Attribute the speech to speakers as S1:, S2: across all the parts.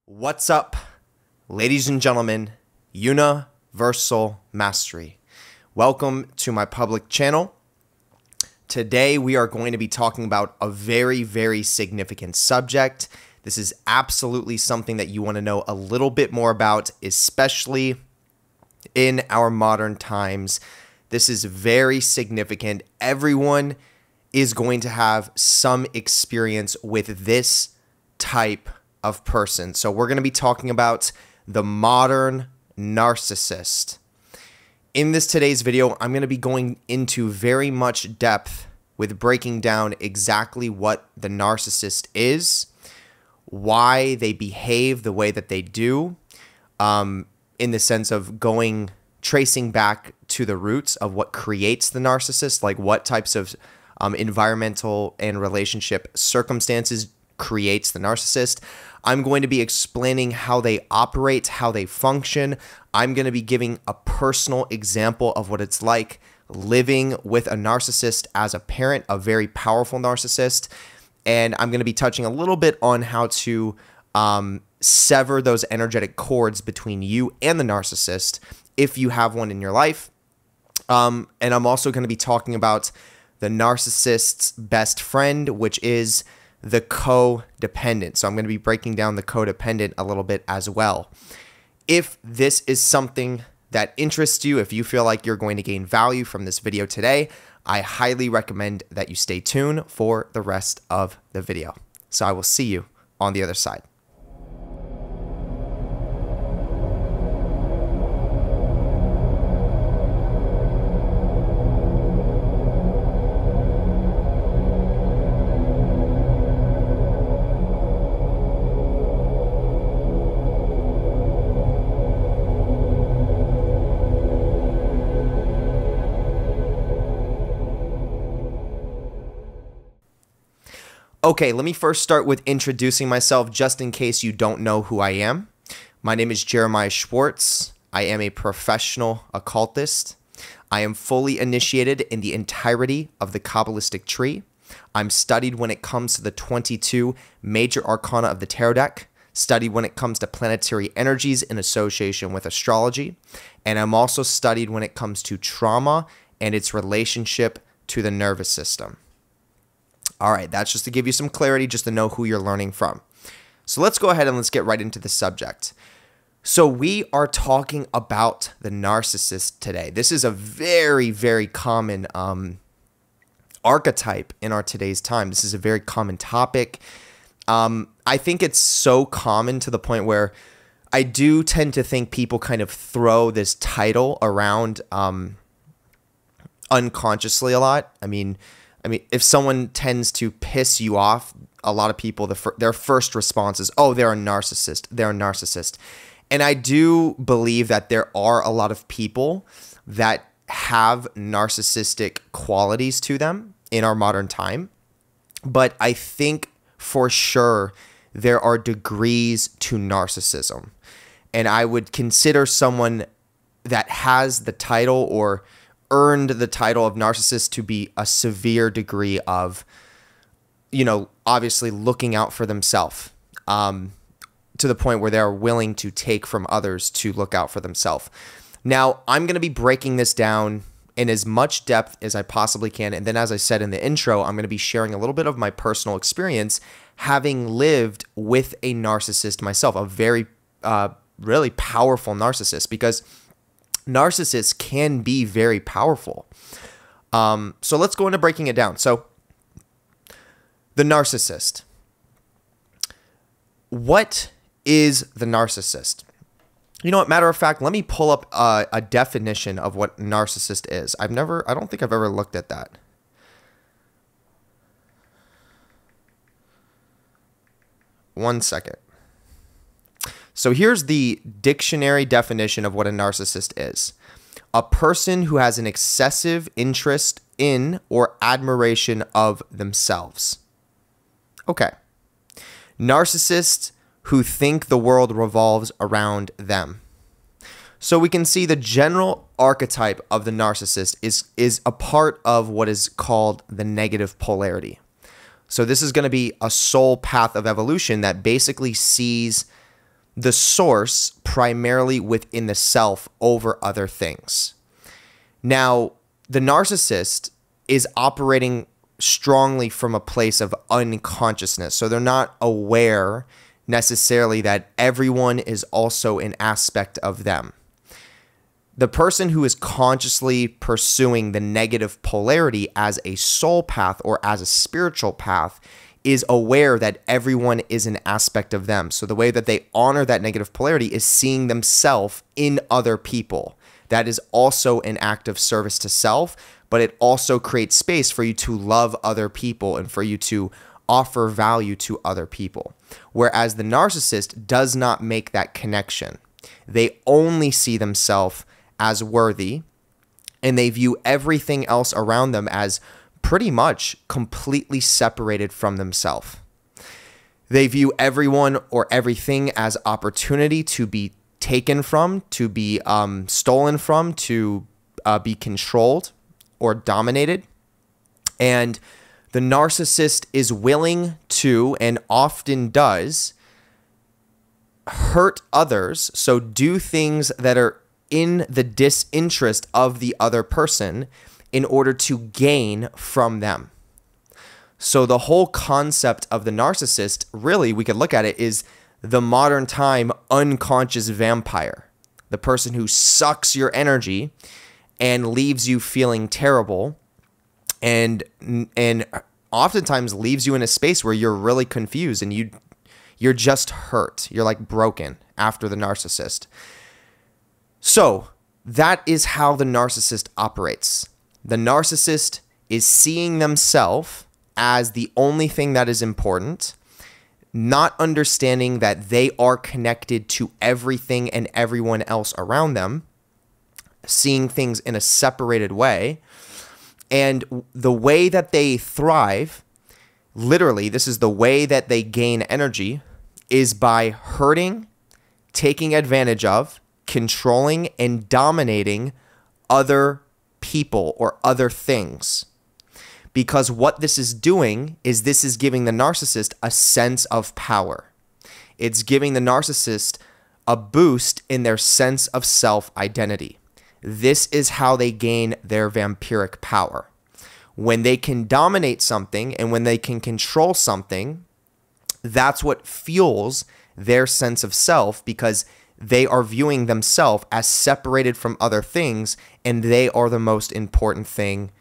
S1: What's up, ladies and gentlemen, Universal Mastery. Welcome to my public channel. Today we are going to be talking about a very, very significant subject. This is absolutely something that you want to know a little bit more about, especially in our modern times. This is very significant. Everyone is going to have some experience with this type of person. So we're going to be talking about the modern narcissist. In today's video, I'm going to be going into very much depth with breaking down exactly what the narcissist is, why they behave the way that they do, in the sense of tracing back to the roots of what creates the narcissist, like what types of environmental and relationship circumstances creates the narcissist. I'm going to be explaining how they operate, how they function. I'm going to be giving a personal example of what it's like living with a narcissist as a parent, a very powerful narcissist. And I'm going to be touching a little bit on how to sever those energetic cords between you and the narcissist if you have one in your life. And I'm also going to be talking about the narcissist's best friend, which is the codependent. So I'm going to be breaking down the codependent a little bit as well. If this is something that interests you, if you feel like you're going to gain value from this video today, I highly recommend that you stay tuned for the rest of the video. So I will see you on the other side. Okay, let me first start with introducing myself just in case you don't know who I am. My name is Jeremiah Schwartz. I am a professional occultist. I am fully initiated in the entirety of the Kabbalistic tree. I'm studied when it comes to the 22 major arcana of the tarot deck, studied when it comes to planetary energies in association with astrology, and I'm also studied when it comes to trauma and its relationship to the nervous system. All right, that's just to give you some clarity, just to know who you're learning from. So let's go ahead and let's get right into the subject. So we are talking about the narcissist today. This is a very, very common archetype in our today's time. This is a very common topic. I think it's so common to the point where I do tend to think people kind of throw this title around unconsciously a lot. I mean, if someone tends to piss you off, a lot of people, their first response is, oh, they're a narcissist. They're a narcissist. And I do believe that there are a lot of people that have narcissistic qualities to them in our modern time. But I think for sure there are degrees to narcissism. And I would consider someone that has the title or earned the title of narcissist to be a severe degree of, obviously looking out for themselves, to the point where they're willing to take from others to look out for themselves. Now, I'm going to be breaking this down in as much depth as I possibly can. And then, as I said in the intro, I'm going to be sharing a little bit of my personal experience having lived with a narcissist myself, a very, really powerful narcissist, because narcissists can be very powerful. So let's go into breaking it down. So the narcissist. What is the narcissist? You know what, matter of fact, let me pull up a definition of what narcissist is. I don't think I've ever looked at that. One second. So here's the dictionary definition of what a narcissist is. A person who has an excessive interest in or admiration of themselves. Okay. Narcissists who think the world revolves around them. So we can see the general archetype of the narcissist is a part of what is called the negative polarity. So this is going to be a soul path of evolution that basically sees the source primarily within the self over other things. Now, the narcissist is operating strongly from a place of unconsciousness. So they're not aware necessarily that everyone is also an aspect of them. The person who is consciously pursuing the negative polarity as a soul path or as a spiritual path is aware that everyone is an aspect of them. So the way that they honor that negative polarity is seeing themselves in other people. That is also an act of service to self, but it also creates space for you to love other people and for you to offer value to other people. Whereas the narcissist does not make that connection. They only see themselves as worthy, and they view everything else around them as pretty much completely separated from themselves. They view everyone or everything as opportunity to be taken from, to be stolen from, to be controlled or dominated. And the narcissist is willing to, and often does, hurt others, so do things that are in the disinterest of the other person in order to gain from them. So the whole concept of the narcissist, really, we could look at it, is the modern time unconscious vampire. The person who sucks your energy and leaves you feeling terrible and oftentimes leaves you in a space where you're really confused and you're just hurt. You're like broken after the narcissist. So that is how the narcissist operates. The narcissist is seeing themselves as the only thing that is important, not understanding that they are connected to everything and everyone else around them, seeing things in a separated way. And the way that they thrive, literally, this is the way that they gain energy, is by hurting, taking advantage of, controlling, and dominating other people or other things. Because what this is doing is this is giving the narcissist a sense of power. It's giving the narcissist a boost in their sense of self-identity. This is how they gain their vampiric power. When they can dominate something and when they can control something, that's what fuels their sense of self, because they are viewing themselves as separated from other things, and they are the most important thing,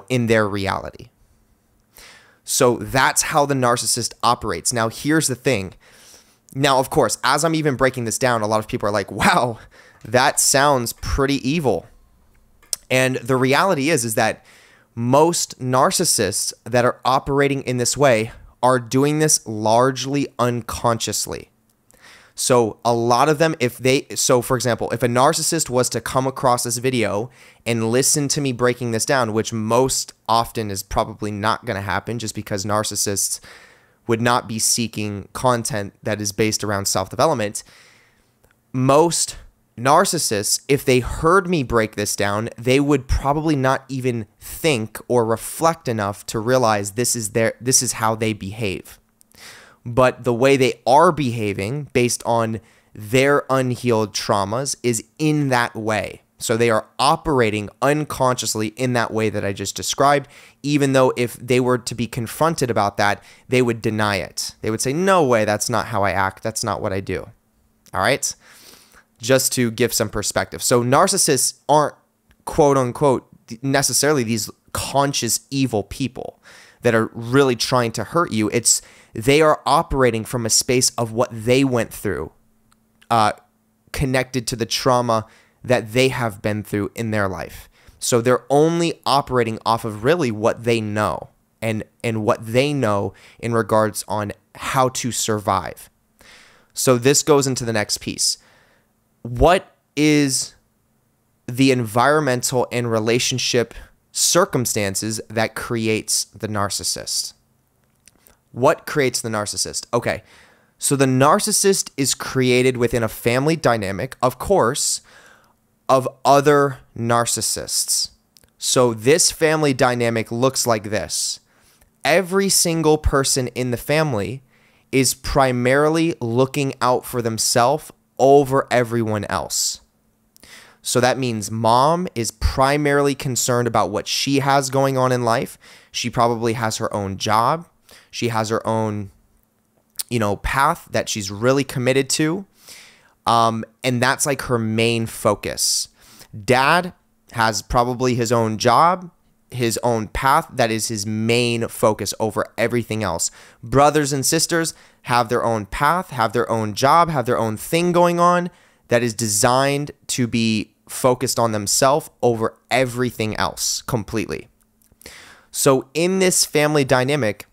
S1: in their reality. So that's how the narcissist operates. Now, here's the thing. Now, of course, as I'm even breaking this down, a lot of people are like, wow, that sounds pretty evil. And the reality is that most narcissists that are operating in this way are doing this largely unconsciously. So a lot of them, for example, if a narcissist was to come across this video and listen to me breaking this down, which most often is probably not going to happen, just because narcissists would not be seeking content that is based around self-development, most narcissists, if they heard me break this down, they would probably not even think or reflect enough to realize this is how they behave. But the way they are behaving based on their unhealed traumas is in that way. So they are operating unconsciously in that way that I just described, even though if they were to be confronted about that, they would deny it. They would say, no way, that's not how I act. That's not what I do. All right? Just to give some perspective. So narcissists aren't, quote unquote, necessarily these conscious evil people that are really trying to hurt you. They are operating from a space of what they went through, connected to the trauma that they have been through in their life. So they're only operating off of really what they know and what they know in regards on how to survive. So this goes into the next piece. What is the environmental and relationship circumstances that creates the narcissist? What creates the narcissist? Okay, so the narcissist is created within a family dynamic, of course, of other narcissists. So this family dynamic looks like this. Every single person in the family is primarily looking out for themselves over everyone else. So that means mom is primarily concerned about what she has going on in life. She probably has her own job. She has her own, path that she's really committed to. And that's like her main focus. Dad has probably his own job, his own path. That is his main focus over everything else. Brothers and sisters have their own path, have their own job, have their own thing going on that is designed to be focused on themselves over everything else completely. So in this family dynamic,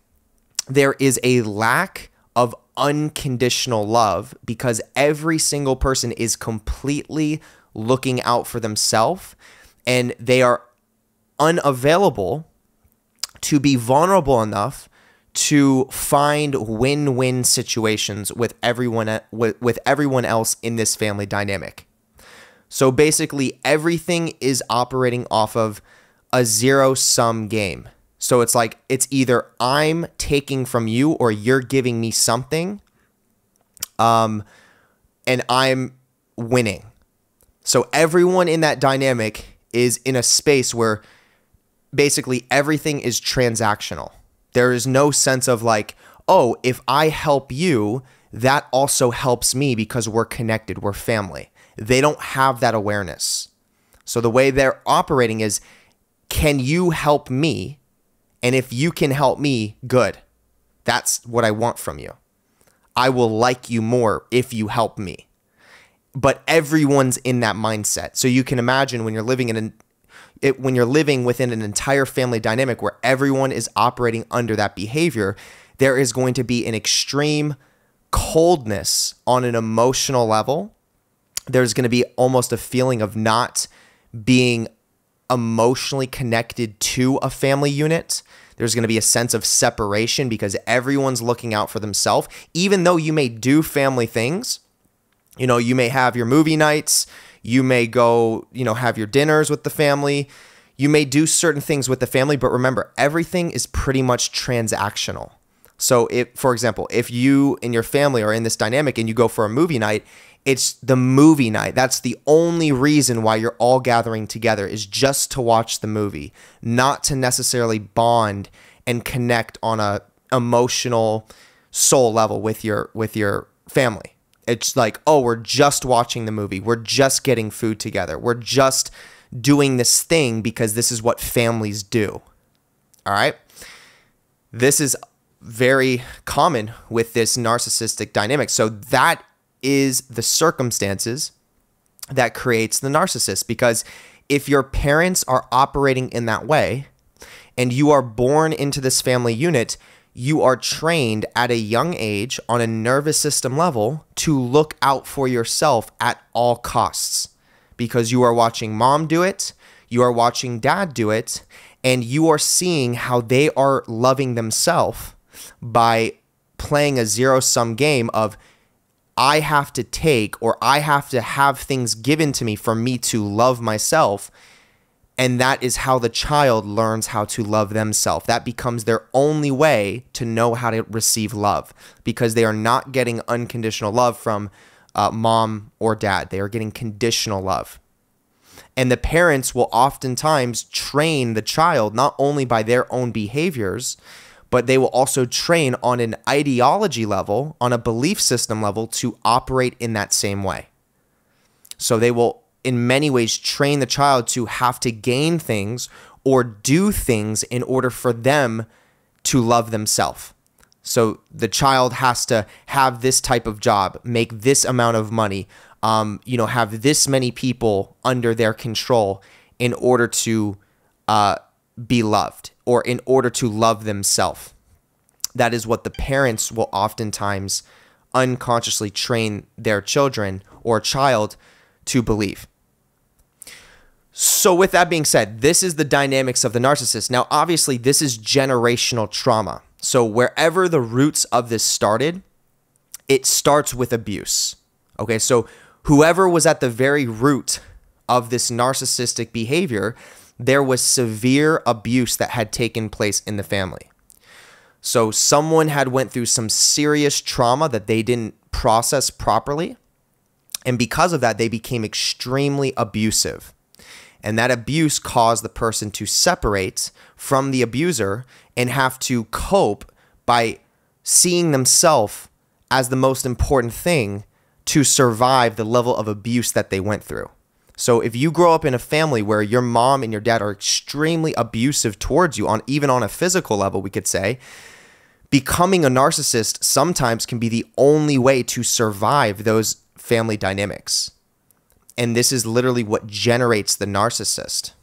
S1: there is a lack of unconditional love because every single person is completely looking out for themselves and they are unavailable to be vulnerable enough to find win-win situations with everyone else in this family dynamic. So basically everything is operating off of a zero-sum game. So it's like, it's either I'm taking from you or you're giving me something, and I'm winning. So everyone in that dynamic is in a space where basically everything is transactional. There is no sense of like, oh, if I help you, that also helps me because we're connected, we're family. They don't have that awareness. So the way they're operating is, can you help me? And if you can help me, good. That's what I want from you. I will like you more if you help me. But everyone's in that mindset. So you can imagine when you're living within an entire family dynamic where everyone is operating under that behavior, there is going to be an extreme coldness on an emotional level. There's going to be almost a feeling of not being emotionally connected to a family unit. There's going to be a sense of separation because everyone's looking out for themselves. Even though you may do family things, you may have your movie nights, you may go, have your dinners with the family, you may do certain things with the family, but remember, everything is pretty much transactional. So for example, if you and your family are in this dynamic and you go for a movie night, it's the movie night. That's the only reason why you're all gathering together, is just to watch the movie, not to necessarily bond and connect on a emotional soul level with your family. It's like, oh, we're just watching the movie. We're just getting food together. We're just doing this thing because this is what families do. All right? This is very common with this narcissistic dynamic. So that is the circumstances that creates the narcissist. Because if your parents are operating in that way and you are born into this family unit, you are trained at a young age on a nervous system level to look out for yourself at all costs, because you are watching mom do it, you are watching dad do it, and you are seeing how they are loving themselves by playing a zero-sum game of, I have to take, or I have to have things given to me for me to love myself. And that is how the child learns how to love themselves. That becomes their only way to know how to receive love, because they are not getting unconditional love from mom or dad. They are getting conditional love. And the parents will oftentimes train the child not only by their own behaviors, but they will also train on an ideology level, on a belief system level, to operate in that same way. So they will, in many ways, train the child to have to gain things or do things in order for them to love themselves. So the child has to have this type of job, make this amount of money, have this many people under their control in order to be loved, or in order to love themselves. That is what the parents will oftentimes unconsciously train their children or child to believe. So with that being said, this is the dynamics of the narcissist. Now, obviously, this is generational trauma. So wherever the roots of this started, it starts with abuse. Okay, so whoever was at the very root of this narcissistic behavior, there was severe abuse that had taken place in the family. So someone had went through some serious trauma that they didn't process properly. And because of that, they became extremely abusive. And that abuse caused the person to separate from the abuser and have to cope by seeing themselves as the most important thing to survive the level of abuse that they went through. So if you grow up in a family where your mom and your dad are extremely abusive towards you, even on a physical level, we could say, becoming a narcissist sometimes can be the only way to survive those family dynamics. And this is literally what generates the narcissist.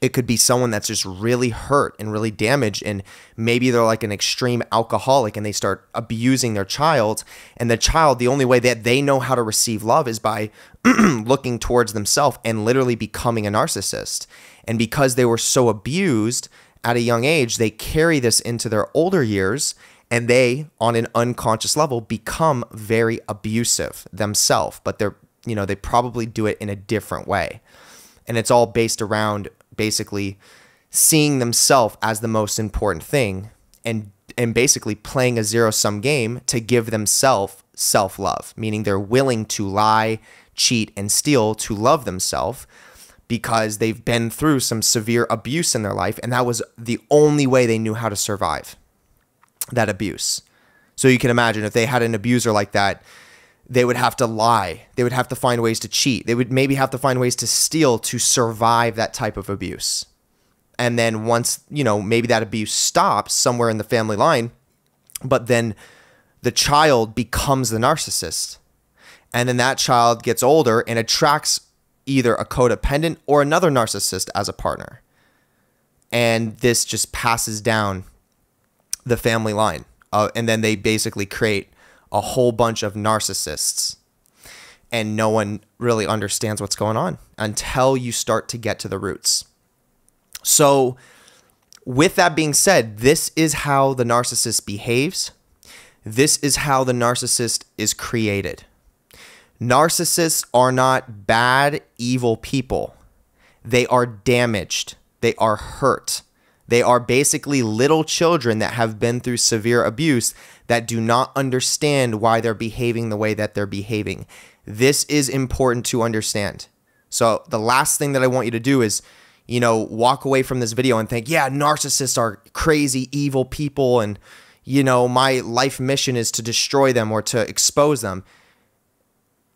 S1: It could be someone that's just really hurt and really damaged, and maybe they're like an extreme alcoholic and they start abusing their child. And the child, the only way that they know how to receive love is by looking towards themselves and literally becoming a narcissist. And because they were so abused at a young age, they carry this into their older years, and they, on an unconscious level, become very abusive themselves. But they probably do it in a different way. And it's all based around basically seeing themselves as the most important thing and basically playing a zero-sum game to give themselves self-love, meaning they're willing to lie, cheat, and steal to love themselves because they've been through some severe abuse in their life, and that was the only way they knew how to survive that abuse. So you can imagine if they had an abuser like that, they would have to lie. They would have to find ways to cheat. They would maybe have to find ways to steal to survive that type of abuse. And then once, maybe that abuse stops somewhere in the family line, but then the child becomes the narcissist. And then that child gets older and attracts either a codependent or another narcissist as a partner. And this just passes down the family line. And then they basically create a whole bunch of narcissists, and no one really understands what's going on until you start to get to the roots. So with that being said, this is how the narcissist behaves. This is how the narcissist is created. Narcissists are not bad, evil people. They are damaged. They are hurt. They are basically little children that have been through severe abuse that do not understand why they're behaving the way that they're behaving. This is important to understand. So the last thing that I want you to do is, walk away from this video and think, yeah, narcissists are crazy, evil people, and, my life mission is to destroy them or to expose them.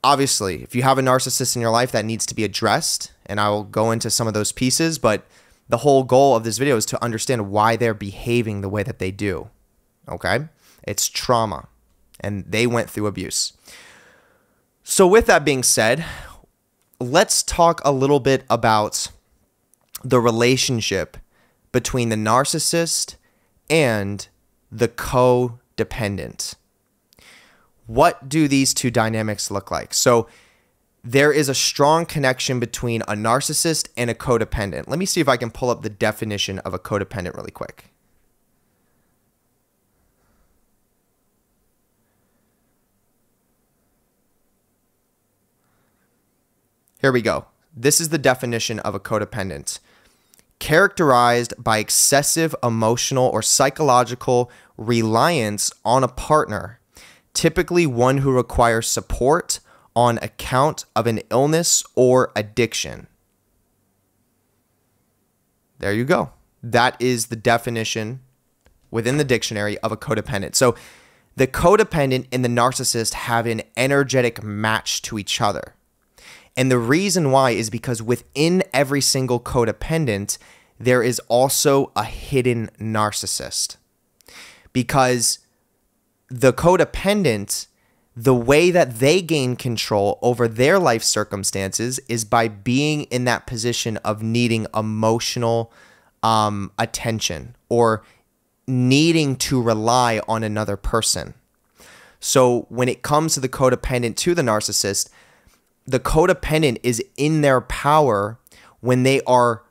S1: Obviously, if you have a narcissist in your life, that needs to be addressed, and I will go into some of those pieces, but the whole goal of this video is to understand why they're behaving the way that they do, okay? It's trauma, and they went through abuse. So with that being said, let's talk a little bit about the relationship between the narcissist and the codependent. What do these two dynamics look like? So there is a strong connection between a narcissist and a codependent. Let me see if I can pull up the definition of a codependent really quick. Here we go. This is the definition of a codependent. Characterized by excessive emotional or psychological reliance on a partner, typically one who requires support on account of an illness or addiction. There you go. That is the definition within the dictionary of a codependent. So the codependent and the narcissist have an energetic match to each other. And the reason why is because within every single codependent, there is also a hidden narcissist. Because the codependent, the way that they gain control over their life circumstances is by being in that position of needing emotional attention or needing to rely on another person. So when it comes to the codependent to the narcissist, the codependent is in their power when they are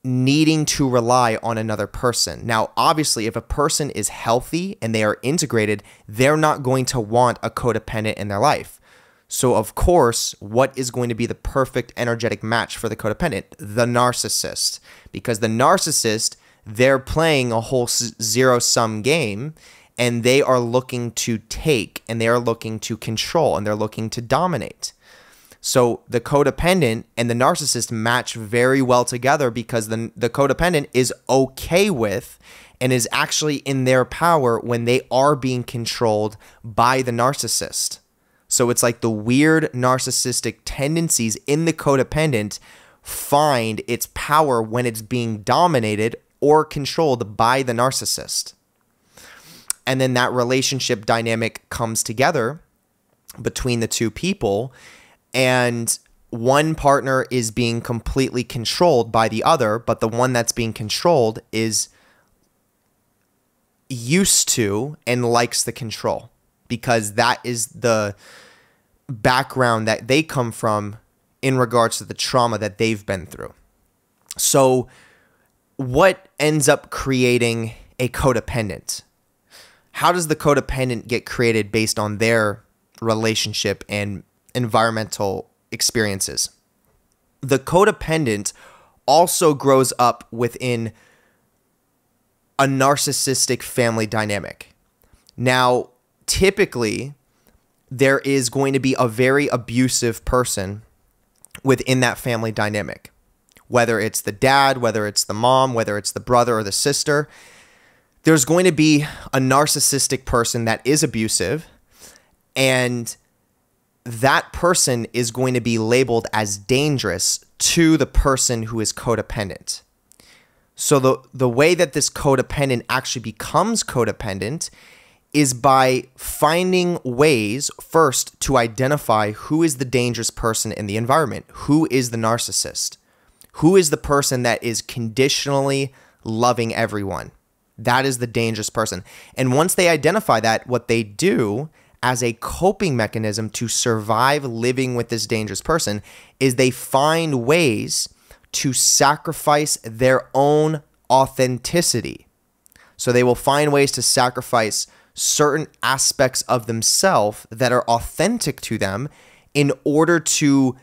S1: needing to rely on another person. Now, obviously, if a person is healthy and they are integrated, they're not going to want a codependent in their life. So, of course, what is going to be the perfect energetic match for the codependent? The narcissist. Because the narcissist, they're playing a whole zero-sum game, and they are looking to take, and they are looking to control, and they're looking to dominate. So the codependent and the narcissist match very well together because the codependent is okay with and is actually in their power when they are being controlled by the narcissist. So it's like the weird narcissistic tendencies in the codependent find its power when it's being dominated or controlled by the narcissist. And then that relationship dynamic comes together between the two people, and one partner is being completely controlled by the other, but the one that's being controlled is used to and likes the control because that is the background that they come from in regards to the trauma that they've been through. So what ends up creating a codependent? How does the codependent get created based on their relationship and environmental experiences? The codependent also grows up within a narcissistic family dynamic. Now, typically, there is going to be a very abusive person within that family dynamic. Whether it's the dad, whether it's the mom, whether it's the brother or the sister, there's going to be a narcissistic person that is abusive, and that person is going to be labeled as dangerous to the person who is codependent. So the way that this codependent actually becomes codependent is by finding ways first to identify who is the dangerous person in the environment, who is the narcissist, who is the person that is conditionally loving everyone. That is the dangerous person. And once they identify that, what they do as a coping mechanism to survive living with this dangerous person is they find ways to sacrifice their own authenticity. So they will find ways to sacrifice certain aspects of themselves that are authentic to them in order to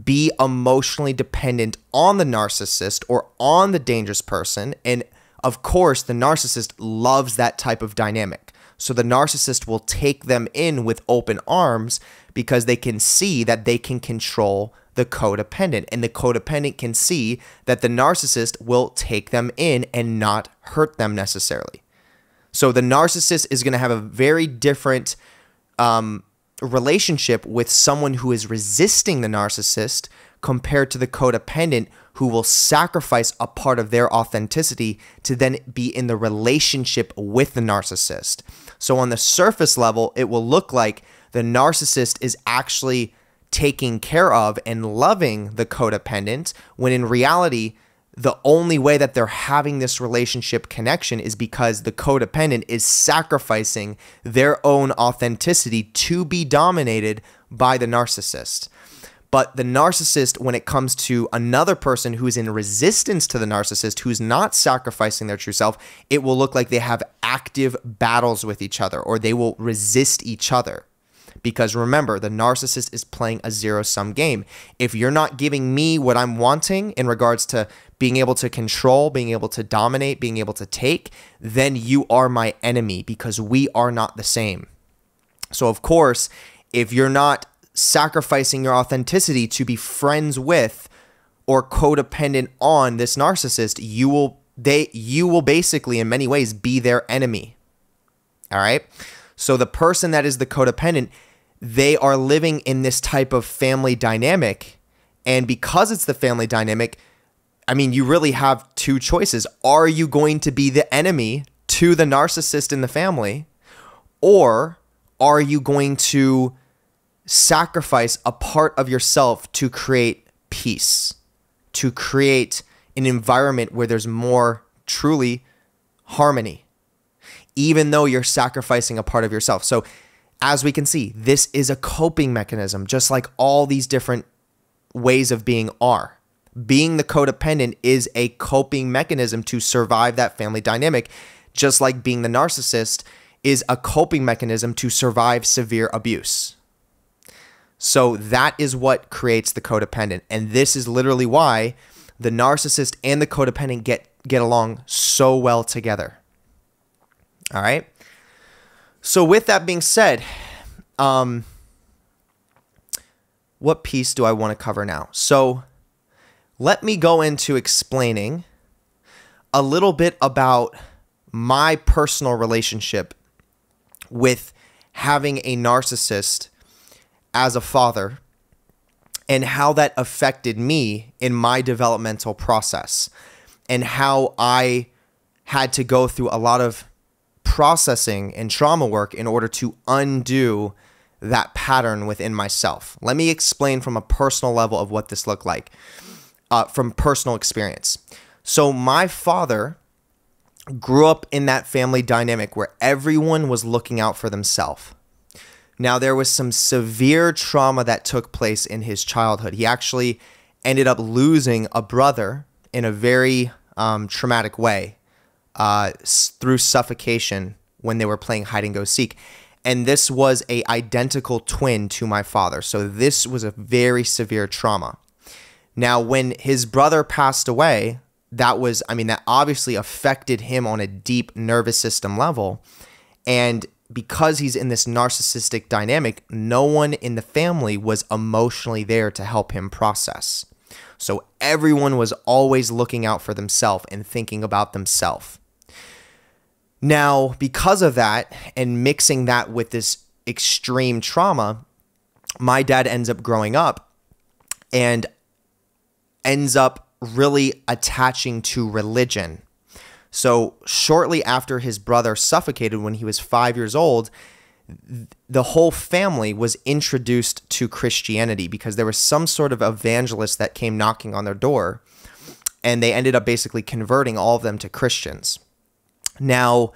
S1: be emotionally dependent on the narcissist or on the dangerous person. And of course, the narcissist loves that type of dynamic. So the narcissist will take them in with open arms because they can see that they can control the codependent, and the codependent can see that the narcissist will take them in and not hurt them necessarily. So the narcissist is going to have a very different relationship with someone who is resisting the narcissist compared to the codependent who will sacrifice a part of their authenticity to then be in the relationship with the narcissist. So on the surface level, it will look like the narcissist is actually taking care of and loving the codependent, when in reality, the only way that they're having this relationship connection is because the codependent is sacrificing their own authenticity to be dominated by the narcissist. But the narcissist, when it comes to another person who's in resistance to the narcissist, who's not sacrificing their true self, it will look like they have active battles with each other, or they will resist each other. Because remember, the narcissist is playing a zero-sum game. If you're not giving me what I'm wanting in regards to being able to control, being able to dominate, being able to take, then you are my enemy because we are not the same. So of course, if you're not sacrificing your authenticity to be friends with or codependent on this narcissist, you will basically in many ways be their enemy. All right? So the person that is the codependent, they are living in this type of family dynamic. And because it's the family dynamic, I mean, you really have two choices. Are you going to be the enemy to the narcissist in the family? Or are you going to sacrifice a part of yourself to create peace, to create an environment where there's more truly harmony, even though you're sacrificing a part of yourself? So as we can see, this is a coping mechanism, just like all these different ways of being are. Being the codependent is a coping mechanism to survive that family dynamic, just like being the narcissist is a coping mechanism to survive severe abuse. So that is what creates the codependent. And this is literally why the narcissist and the codependent get get along so well together. All right. So with that being said, what piece do I want to cover now? So let me go into explaining a little bit about my personal relationship with having a narcissist as a father and how that affected me in my developmental process and how I had to go through a lot of processing and trauma work in order to undo that pattern within myself. Let me explain from a personal level of what this looked like, from personal experience. So my father grew up in that family dynamic where everyone was looking out for themselves. Now, there was some severe trauma that took place in his childhood. He actually ended up losing a brother in a very traumatic way through suffocation when they were playing hide and go seek. And this was an identical twin to my father. So this was a very severe trauma. Now, when his brother passed away, that obviously affected him on a deep nervous system level. And because he's in this narcissistic dynamic, no one in the family was emotionally there to help him process. So everyone was always looking out for themselves and thinking about themselves. Now, because of that, and mixing that with this extreme trauma, my dad ends up growing up and ends up really attaching to religion. So shortly after his brother suffocated when he was 5 years old, the whole family was introduced to Christianity because there was some sort of evangelist that came knocking on their door, and they ended up basically converting all of them to Christians. Now,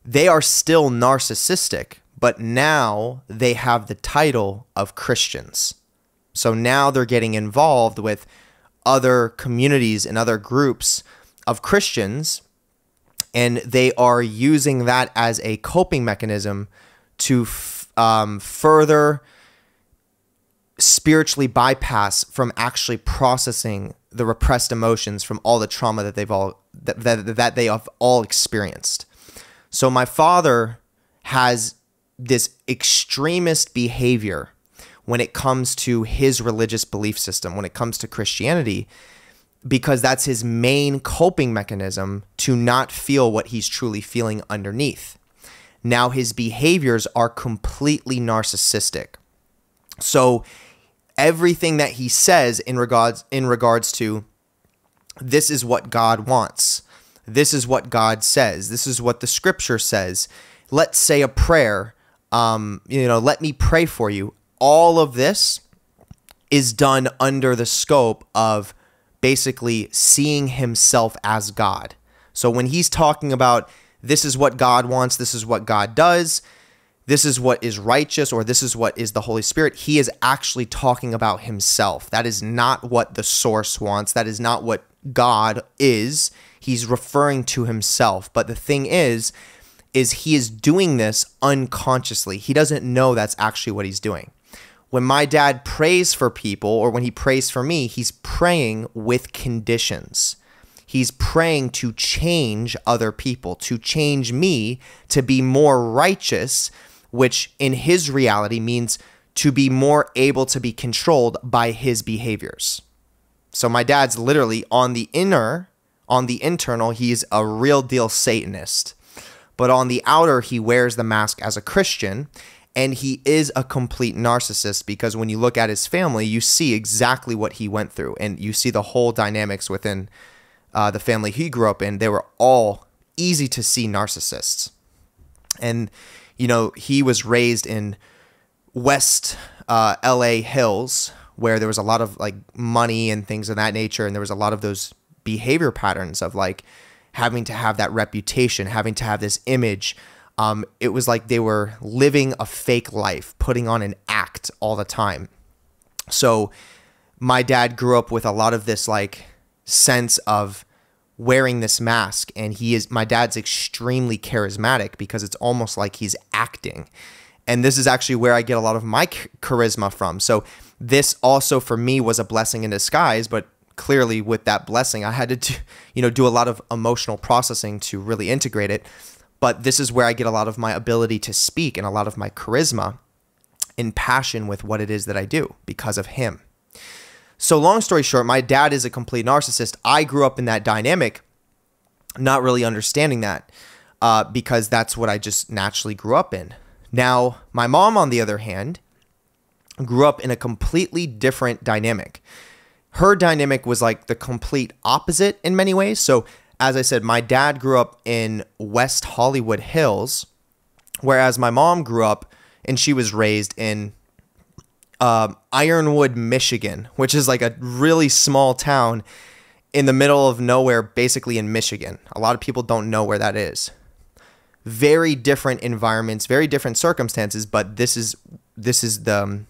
S1: they are still narcissistic, but now they have the title of Christians. So now they're getting involved with other communities and other groups of Christians, and they are using that as a coping mechanism to further spiritually bypass from actually processing the repressed emotions from all the trauma that they have all experienced. So my father has this extremist behavior when it comes to his religious belief system, when it comes to Christianity, because that's his main coping mechanism to not feel what he's truly feeling underneath. Now, his behaviors are completely narcissistic. So everything that he says in regards to, this is what God wants, this is what God says, this is what the scripture says, let's say a prayer, let me pray for you. All of this is done under the scope of basically seeing himself as God. So when he's talking about this is what God wants, this is what God does, this is what is righteous, or this is what is the Holy Spirit, he is actually talking about himself. That is not what the source wants. That is not what God is. He's referring to himself. But the thing is he is doing this unconsciously. He doesn't know that's actually what he's doing. When my dad prays for people, or when he prays for me, he's praying with conditions. He's praying to change other people, to change me to be more righteous, which in his reality means to be more able to be controlled by his behaviors. So my dad's literally on the internal, he's a real deal Satanist. But on the outer, he wears the mask as a Christian. And he is a complete narcissist because when you look at his family, you see exactly what he went through. And you see the whole dynamics within the family he grew up in. They were all easy to see narcissists. And, he was raised in West LA Hills, where there was a lot of money and things of that nature. And there was a lot of those behavior patterns of having to have that reputation, having to have this image. It was like they were living a fake life, putting on an act all the time. So my dad grew up with a lot of this sense of wearing this mask, and my dad's extremely charismatic because it's almost like he's acting. And this is actually where I get a lot of my charisma from. So this also for me was a blessing in disguise, but clearly with that blessing, I had to do a lot of emotional processing to really integrate it. But this is where I get a lot of my ability to speak and a lot of my charisma and passion with what it is that I do because of him. So long story short, my dad is a complete narcissist. I grew up in that dynamic, not really understanding that because that's what I just naturally grew up in. Now, my mom, on the other hand, grew up in a completely different dynamic. Her dynamic was like the complete opposite in many ways. So as I said, my dad grew up in West Hollywood Hills, whereas my mom grew up and she was raised in Ironwood, Michigan, which is like a really small town in the middle of nowhere, basically in Michigan. A lot of people don't know where that is. Very different environments, very different circumstances, but this is the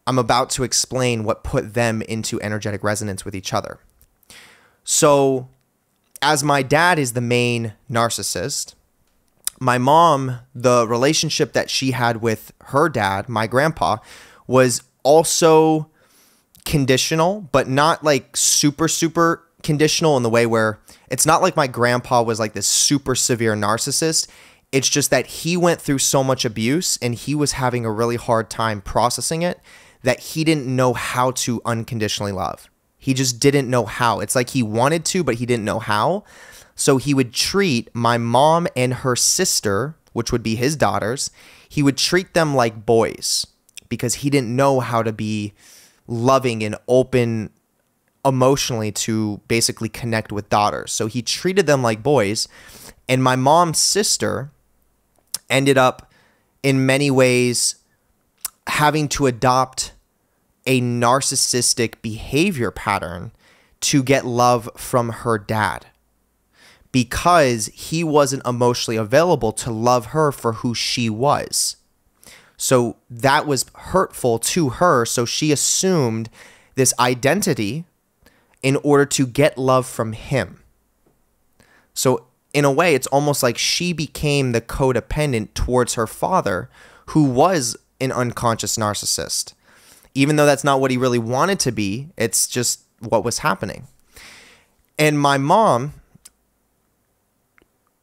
S1: I'm about to explain what put them into energetic resonance with each other. So, as my dad is the main narcissist, my mom, the relationship that she had with her dad, my grandpa, was also conditional, but not like super, super conditional in the way where it's not like my grandpa was like this super severe narcissist. It's just that he went through so much abuse and he was having a really hard time processing it that he didn't know how to unconditionally love. He just didn't know how. It's like he wanted to, but he didn't know how. So he would treat my mom and her sister, which would be his daughters, he would treat them like boys because he didn't know how to be loving and open emotionally to basically connect with daughters. So he treated them like boys. And my mom's sister ended up in many ways having to adopt a narcissistic behavior pattern to get love from her dad because he wasn't emotionally available to love her for who she was. So that was hurtful to her. So she assumed this identity in order to get love from him. So in a way, it's almost like she became the codependent towards her father, who was an unconscious narcissist. Even though that's not what he really wanted to be, it's just what was happening. And my mom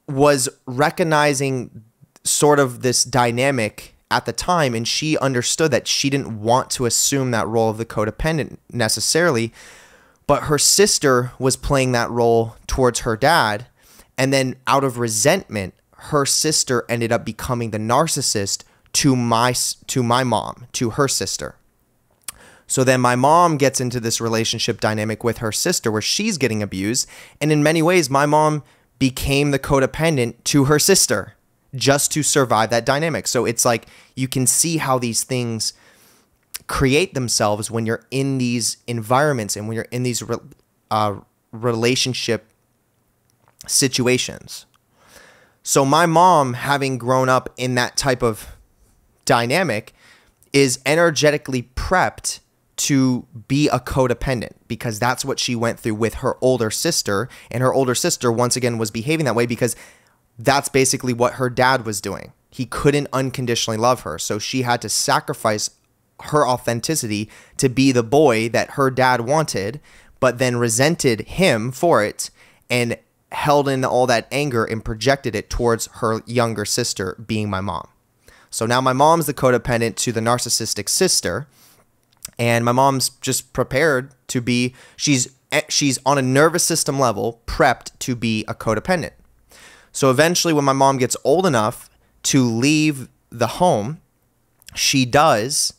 S1: was recognizing sort of this dynamic at the time, and she understood that she didn't want to assume that role of the codependent necessarily, but her sister was playing that role towards her dad, and then out of resentment, her sister ended up becoming the narcissist to my mom, to her sister. So then my mom gets into this relationship dynamic with her sister where she's getting abused. And in many ways, my mom became the codependent to her sister just to survive that dynamic. So it's like you can see how these things create themselves when you're in these environments and when you're in these relationship situations. So my mom, having grown up in that type of dynamic, is energetically prepped to be a codependent because that's what she went through with her older sister. And her older sister, once again, was behaving that way because that's basically what her dad was doing. He couldn't unconditionally love her. So she had to sacrifice her authenticity to be the boy that her dad wanted, but then resented him for it and held in all that anger and projected it towards her younger sister, being my mom. So now my mom's the codependent to the narcissistic sister. And my mom's just prepared to be, she's on a nervous system level prepped to be a codependent. So eventually when my mom gets old enough to leave the home, she does,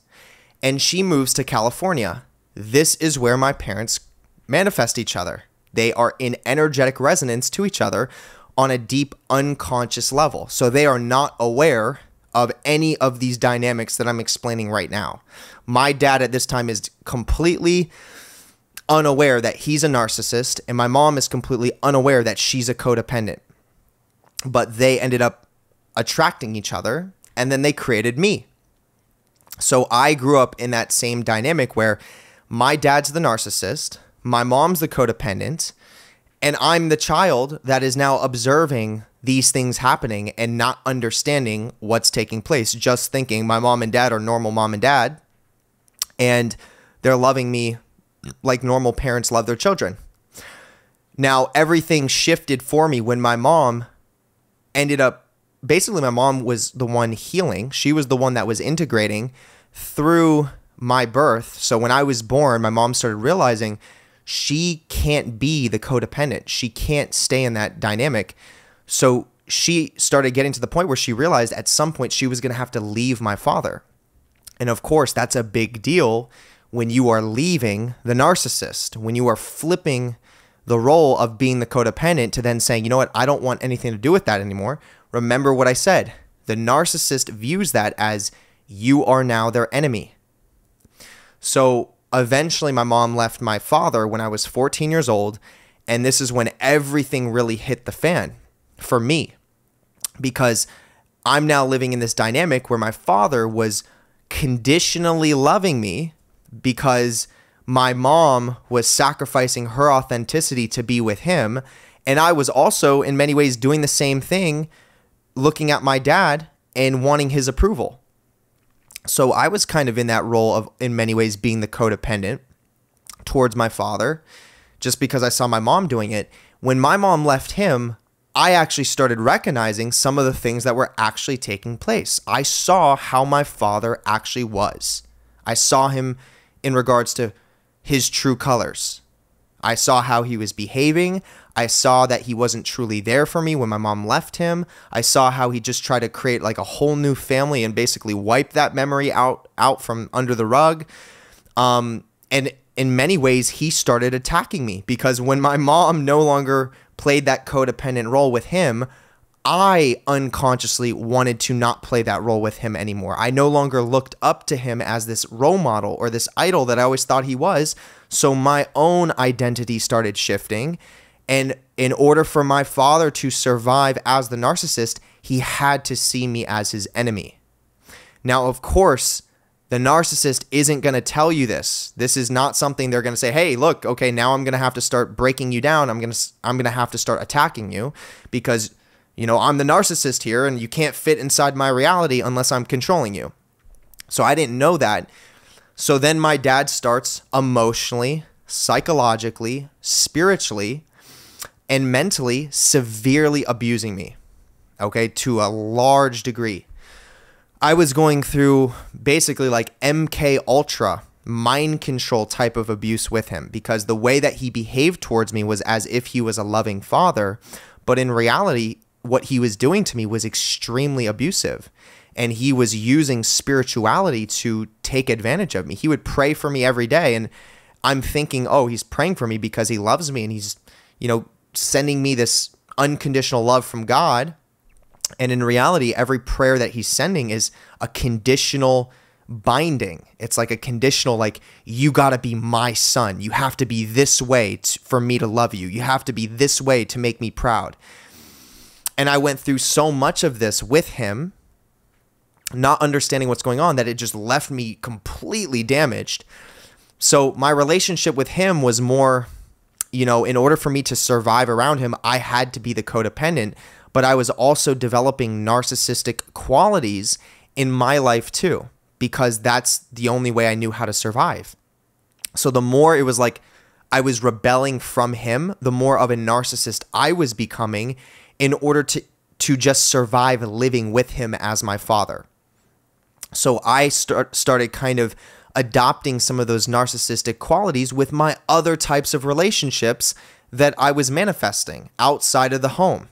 S1: and she moves to California. This is where my parents manifest each other. They are in energetic resonance to each other on a deep unconscious level. So they are not aware of any of these dynamics that I'm explaining right now. My dad at this time is completely unaware that he's a narcissist, and my mom is completely unaware that she's a codependent. But they ended up attracting each other, and then they created me. So I grew up in that same dynamic where my dad's the narcissist, my mom's the codependent, and I'm the child that is now observing these things happening and not understanding what's taking place, just thinking my mom and dad are normal mom and dad, and they're loving me like normal parents love their children. Now, everything shifted for me when my mom ended up, basically my mom was the one healing. She was the one that was integrating through my birth. So when I was born, my mom started realizing she can't be the codependent. She can't stay in that dynamic. So she started getting to the point where she realized at some point she was going to have to leave my father. And of course, that's a big deal when you are leaving the narcissist, when you are flipping the role of being the codependent to then saying, you know what, I don't want anything to do with that anymore. Remember what I said. The narcissist views that as you are now their enemy. So eventually my mom left my father when I was 14 years old. And this is when everything really hit the fan for me, because I'm now living in this dynamic where my father was conditionally loving me because my mom was sacrificing her authenticity to be with him. And I was also in many ways doing the same thing, looking at my dad and wanting his approval. So I was kind of in that role of, in many ways, being the codependent towards my father, just because I saw my mom doing it. When my mom left him, I actually started recognizing some of the things that were actually taking place. I saw how my father actually was. I saw him in regards to his true colors. I saw how he was behaving. I saw that he wasn't truly there for me when my mom left him. I saw how he just tried to create like a whole new family and basically wipe that memory out from under the rug. And in many ways, he started attacking me because when my mom no longer played that codependent role with him, I unconsciously wanted to not play that role with him anymore. I no longer looked up to him as this role model or this idol that I always thought he was. So my own identity started shifting. And in order for my father to survive as the narcissist, he had to see me as his enemy. Now, of course, the narcissist isn't going to tell you this. This is not something they're going to say, hey, look, okay, now I'm going to have to start breaking you down. I'm going to have to start attacking you because, you know, I'm the narcissist here and you can't fit inside my reality unless I'm controlling you. So I didn't know that. So then my dad starts emotionally, psychologically, spiritually, and mentally severely abusing me, okay, to a large degree. I was going through basically like MK Ultra mind control type of abuse with him because the way that he behaved towards me was as if he was a loving father, but in reality, what he was doing to me was extremely abusive. And he was using spirituality to take advantage of me. He would pray for me every day. And I'm thinking, oh, he's praying for me because he loves me. And he's, you know, sending me this unconditional love from God. And in reality, every prayer that he's sending is a conditional binding. It's like a conditional, like, you got to be my son. You have to be this way for me to love you. You have to be this way to make me proud. And I went through so much of this with him, not understanding what's going on, that it just left me completely damaged. So my relationship with him was more, you know, in order for me to survive around him, I had to be the codependent, but I was also developing narcissistic qualities in my life too, because that's the only way I knew how to survive. So the more it was like I was rebelling from him, the more of a narcissist I was becoming in order to just survive living with him as my father. So I started kind of adopting some of those narcissistic qualities with my other types of relationships that I was manifesting outside of the home.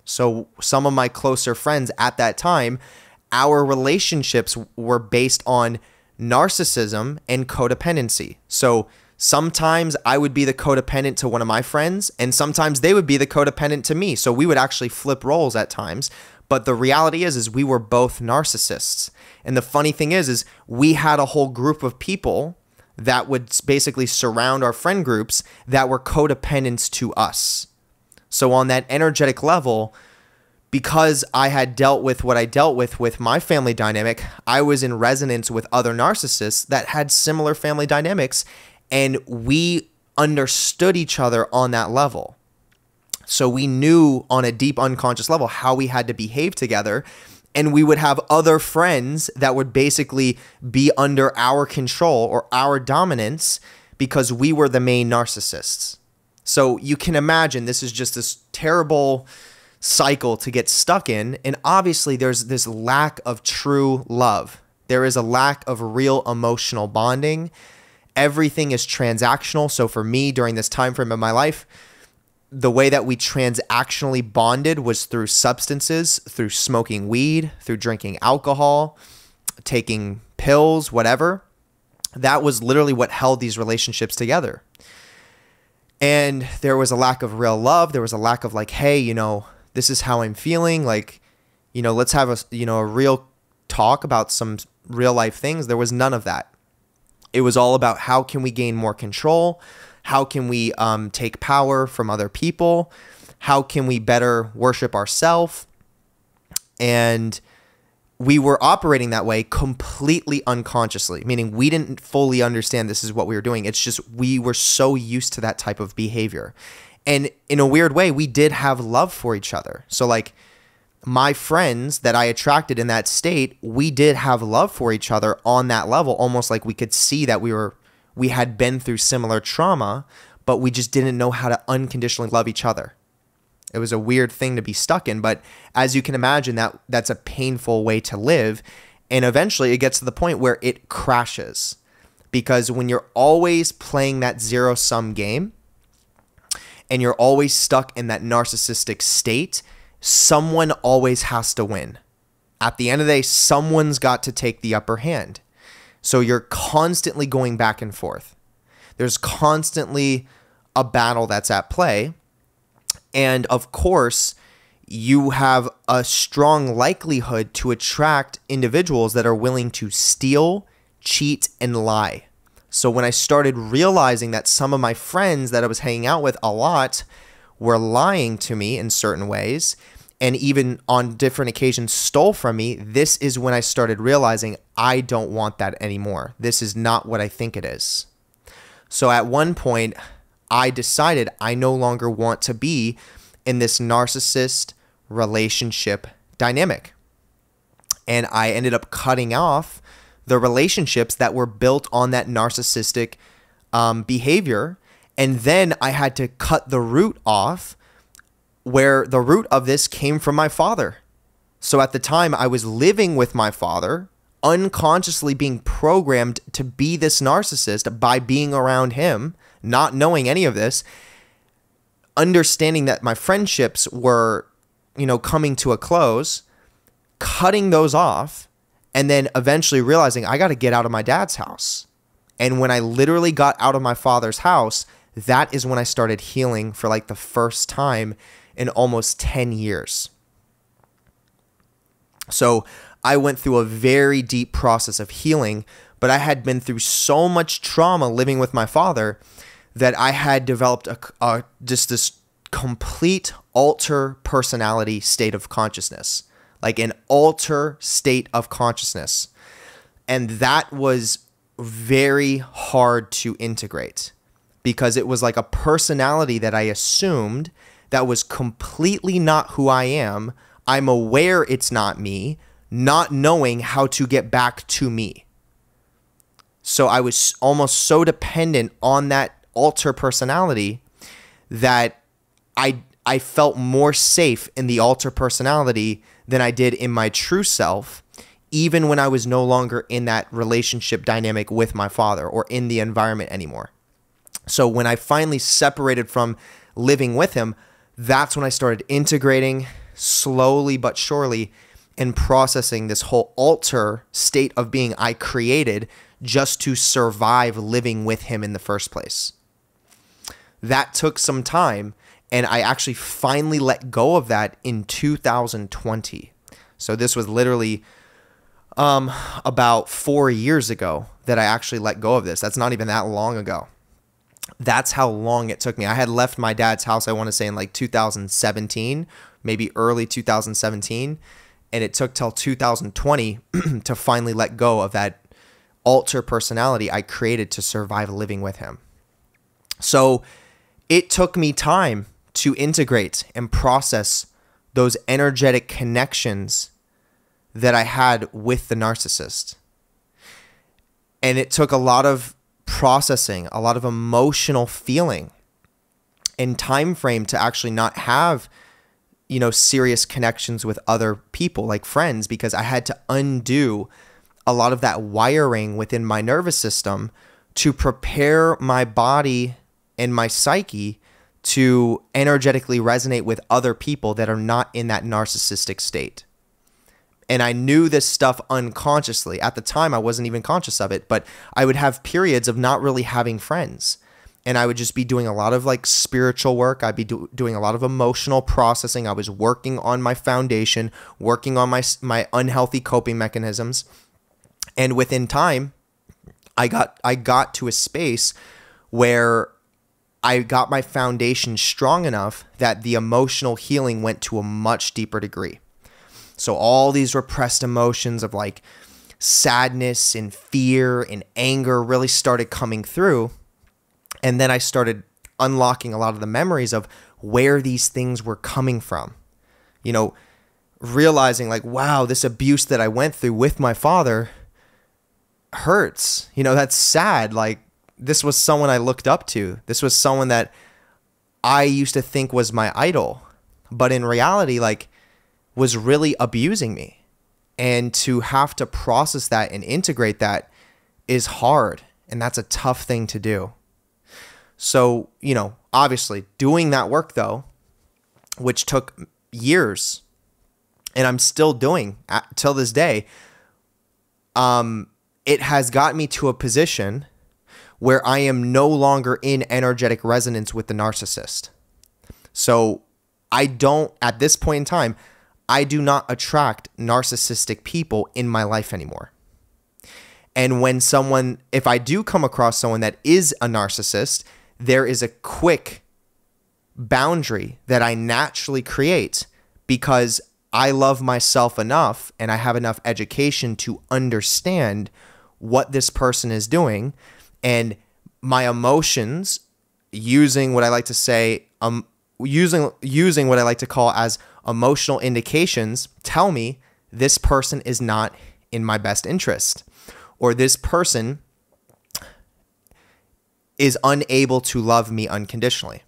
S1: So some of my closer friends at that time, our relationships were based on narcissism and codependency. So sometimes I would be the codependent to one of my friends, and sometimes they would be the codependent to me. So we would actually flip roles at times. But the reality is we were both narcissists. And the funny thing is we had a whole group of people that would basically surround our friend groups that were codependents to us. So on that energetic level, because I had dealt with what I dealt with my family dynamic, I was in resonance with other narcissists that had similar family dynamics, and we understood each other on that level. So we knew on a deep unconscious level how we had to behave together, and we would have other friends that would basically be under our control or our dominance because we were the main narcissists. So you can imagine this is just this terrible cycle to get stuck in. And obviously there's this lack of true love. There is a lack of real emotional bonding. Everything is transactional. So for me, during this time frame of my life, the way that we transactionally bonded was through substances, through smoking weed, through drinking alcohol, taking pills, whatever. That was literally what held these relationships together. And there was a lack of real love. There was a lack of like, hey, this is how I'm feeling. Like, let's have a real talk about some real life things. There was none of that. It was all about how can we gain more control? How can we take power from other people? How can we better worship ourselves? And we were operating that way completely unconsciously, meaning we didn't fully understand this is what we were doing. It's just we were so used to that type of behavior. And in a weird way, we did have love for each other. So like my friends that I attracted in that state, we did have love for each other on that level, almost like we could see that we had been through similar trauma, but we just didn't know how to unconditionally love each other. It was a weird thing to be stuck in, but as you can imagine, that's a painful way to live. And eventually it gets to the point where it crashes, because when you're always playing that zero-sum game and you're always stuck in that narcissistic state, someone always has to win. At the end of the day, someone's got to take the upper hand. So you're constantly going back and forth. There's constantly a battle that's at play. And of course, you have a strong likelihood to attract individuals that are willing to steal, cheat, and lie. So when I started realizing that some of my friends that I was hanging out with a lot were lying to me in certain ways, and even on different occasions stole from me, this is when I started realizing I don't want that anymore. This is not what I think it is. So at one point, I decided I no longer want to be in this narcissist relationship dynamic. And I ended up cutting off the relationships that were built on that narcissistic behavior. And then I had to cut the root off, where the root of this came from my father. So at the time I was living with my father, unconsciously being programmed to be this narcissist by being around him, not knowing any of this, understanding that my friendships were, coming to a close, cutting those off, and then eventually realizing I got to get out of my dad's house. And when I literally got out of my father's house, that is when I started healing for like the first time in almost 10 years. So I went through a very deep process of healing, but I had been through so much trauma living with my father that I had developed just this complete alter personality state of consciousness, like an alter state of consciousness. And that was very hard to integrate, because it was like a personality that I assumed that was completely not who I am. I'm aware it's not me, not knowing how to get back to me. So I was almost so dependent on that alter personality that I felt more safe in the alter personality than I did in my true self, even when I was no longer in that relationship dynamic with my father or in the environment anymore. So when I finally separated from living with him, that's when I started integrating slowly but surely and processing this whole alter state of being I created just to survive living with him in the first place. That took some time, and I actually finally let go of that in 2020. So this was literally about 4 years ago that I actually let go of this. That's not even that long ago. That's how long it took me. I had left my dad's house, I want to say in like 2017, maybe early 2017. And it took till 2020 to finally let go of that alter personality I created to survive living with him. So it took me time to integrate and process those energetic connections that I had with the narcissist. And it took a lot of processing, a lot of emotional feeling, and time frame to actually not have, serious connections with other people like friends, because I had to undo a lot of that wiring within my nervous system to prepare my body and my psyche to energetically resonate with other people that are not in that narcissistic state. And I knew this stuff unconsciously. At the time, I wasn't even conscious of it, but I would have periods of not really having friends. And I would just be doing a lot of like spiritual work. I'd be doing a lot of emotional processing. I was working on my foundation, working on my unhealthy coping mechanisms. And within time, I got to a space where I got my foundation strong enough that the emotional healing went to a much deeper degree. So all these repressed emotions of like sadness and fear and anger really started coming through. And then I started unlocking a lot of the memories of where these things were coming from. Realizing like, wow, this abuse that I went through with my father hurts. That's sad. Like, this was someone I looked up to. This was someone that I used to think was my idol, but in reality, like, was really abusing me. And to have to process that and integrate that is hard. And that's a tough thing to do. So, obviously doing that work though, which took years and I'm still doing till this day, it has got me to a position where I am no longer in energetic resonance with the narcissist. So at this point in time, I do not attract narcissistic people in my life anymore. And if I do come across someone that is a narcissist, there is a quick boundary that I naturally create because I love myself enough and I have enough education to understand what this person is doing, and my emotions, using what I like to say, using what I like to call as emotional indications, tell me this person is not in my best interest, or this person is unable to love me unconditionally.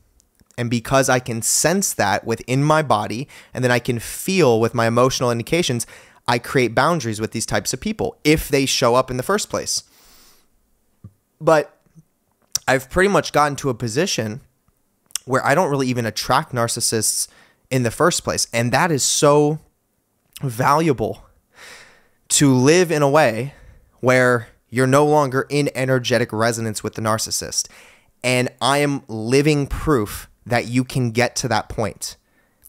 S1: And because I can sense that within my body, and then I can feel with my emotional indications, I create boundaries with these types of people if they show up in the first place. But I've pretty much gotten to a position where I don't really even attract narcissists in the first place. And that is so valuable, to live in a way where you're no longer in energetic resonance with the narcissist. And I am living proof that you can get to that point.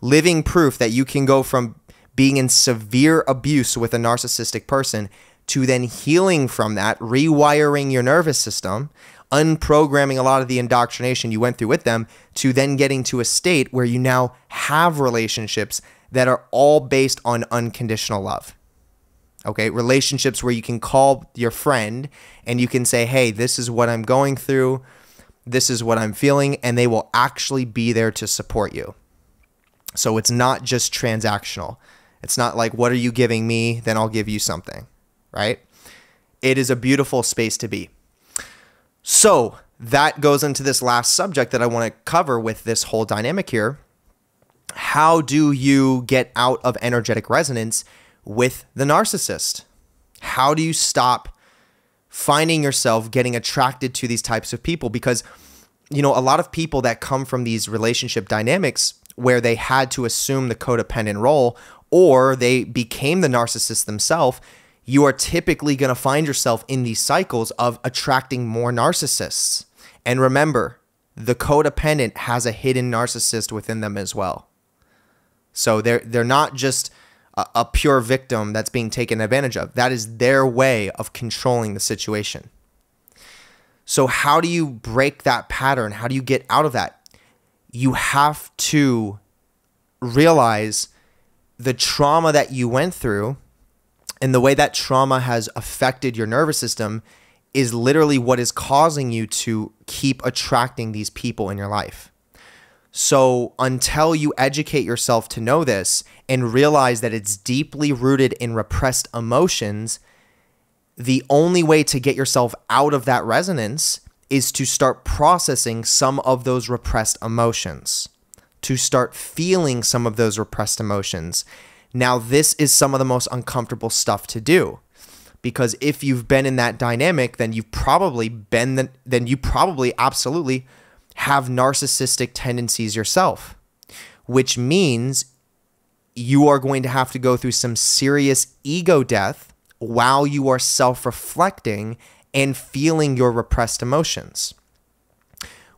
S1: Living proof that you can go from being in severe abuse with a narcissistic person to then healing from that, rewiring your nervous system, unprogramming a lot of the indoctrination you went through with them, to then getting to a state where you now have relationships that are all based on unconditional love. Okay, relationships where you can call your friend and you can say, hey, this is what I'm going through, this is what I'm feeling, and they will actually be there to support you. So it's not just transactional. It's not like, what are you giving me? Then I'll give you something, right? It is a beautiful space to be. So that goes into this last subject that I want to cover with this whole dynamic here. How do you get out of energetic resonance with the narcissist? How do you stop finding yourself getting attracted to these types of people? Because, a lot of people that come from these relationship dynamics where they had to assume the codependent role, or they became the narcissist themselves, you are typically going to find yourself in these cycles of attracting more narcissists. And remember, the codependent has a hidden narcissist within them as well. So they're not just a pure victim that's being taken advantage of. That is their way of controlling the situation. So how do you break that pattern? How do you get out of that? You have to realize the trauma that you went through and the way that trauma has affected your nervous system is literally what is causing you to keep attracting these people in your life. So until you educate yourself to know this and realize that it's deeply rooted in repressed emotions, the only way to get yourself out of that resonance is to start processing some of those repressed emotions, to start feeling some of those repressed emotions. Now, this is some of the most uncomfortable stuff to do, because if you've been in that dynamic, then you've probably absolutely have narcissistic tendencies yourself, which means you are going to have to go through some serious ego death while you are self-reflecting and feeling your repressed emotions,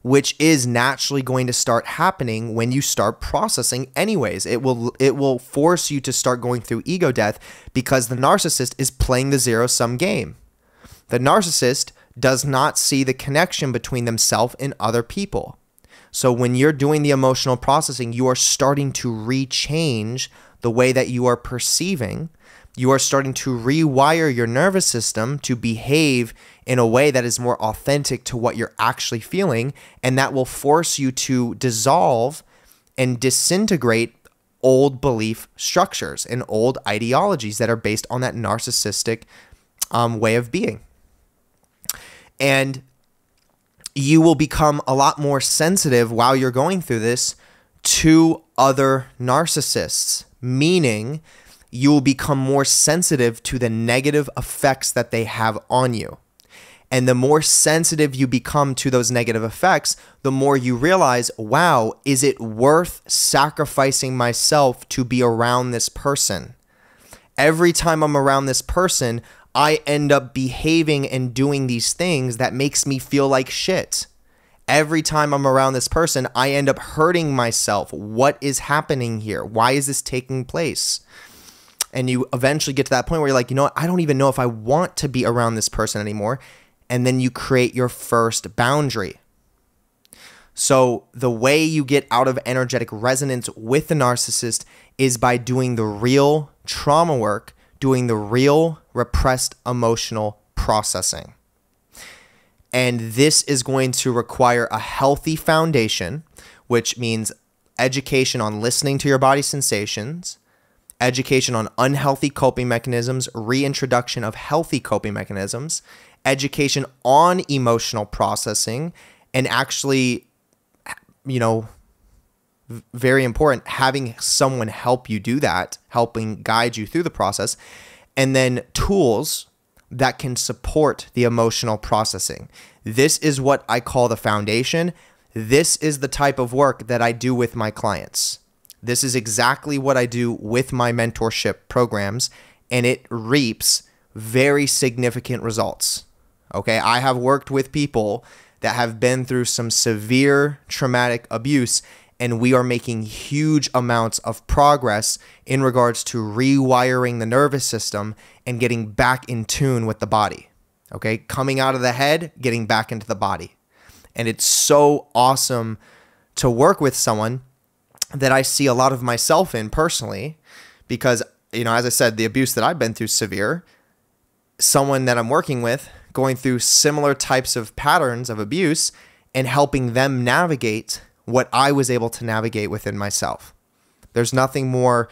S1: which is naturally going to start happening when you start processing anyways. It will force you to start going through ego death, because the narcissist is playing the zero-sum game. The narcissist does not see the connection between themselves and other people. So when you're doing the emotional processing, you are starting to rechange the way that you are perceiving. You are starting to rewire your nervous system to behave in a way that is more authentic to what you're actually feeling, and that will force you to dissolve and disintegrate old belief structures and old ideologies that are based on that narcissistic way of being. And you will become a lot more sensitive while you're going through this to other narcissists, meaning you will become more sensitive to the negative effects that they have on you. And the more sensitive you become to those negative effects, the more you realize, wow, is it worth sacrificing myself to be around this person? Every time I'm around this person, I end up behaving and doing these things that makes me feel like shit. Every time I'm around this person, I end up hurting myself. What is happening here? Why is this taking place? And you eventually get to that point where you're like, you know what? I don't even know if I want to be around this person anymore. And then you create your first boundary. So the way you get out of energetic resonance with the narcissist is by doing the real trauma work, doing the real repressed emotional processing. And this is going to require a healthy foundation, which means education on listening to your body's sensations, education on unhealthy coping mechanisms, reintroduction of healthy coping mechanisms, education on emotional processing, and actually, very important, having someone help you do that, helping guide you through the process, and then tools that can support the emotional processing. This is what I call the foundation. This is the type of work that I do with my clients. This is exactly what I do with my mentorship programs, and it reaps very significant results. Okay, I have worked with people that have been through some severe traumatic abuse, and we are making huge amounts of progress in regards to rewiring the nervous system and getting back in tune with the body. Okay, coming out of the head, getting back into the body. And it's so awesome to work with someone that I see a lot of myself in personally, because, as I said, the abuse that I've been through is severe. Someone that I'm working with going through similar types of patterns of abuse and helping them navigate what I was able to navigate within myself. There's nothing more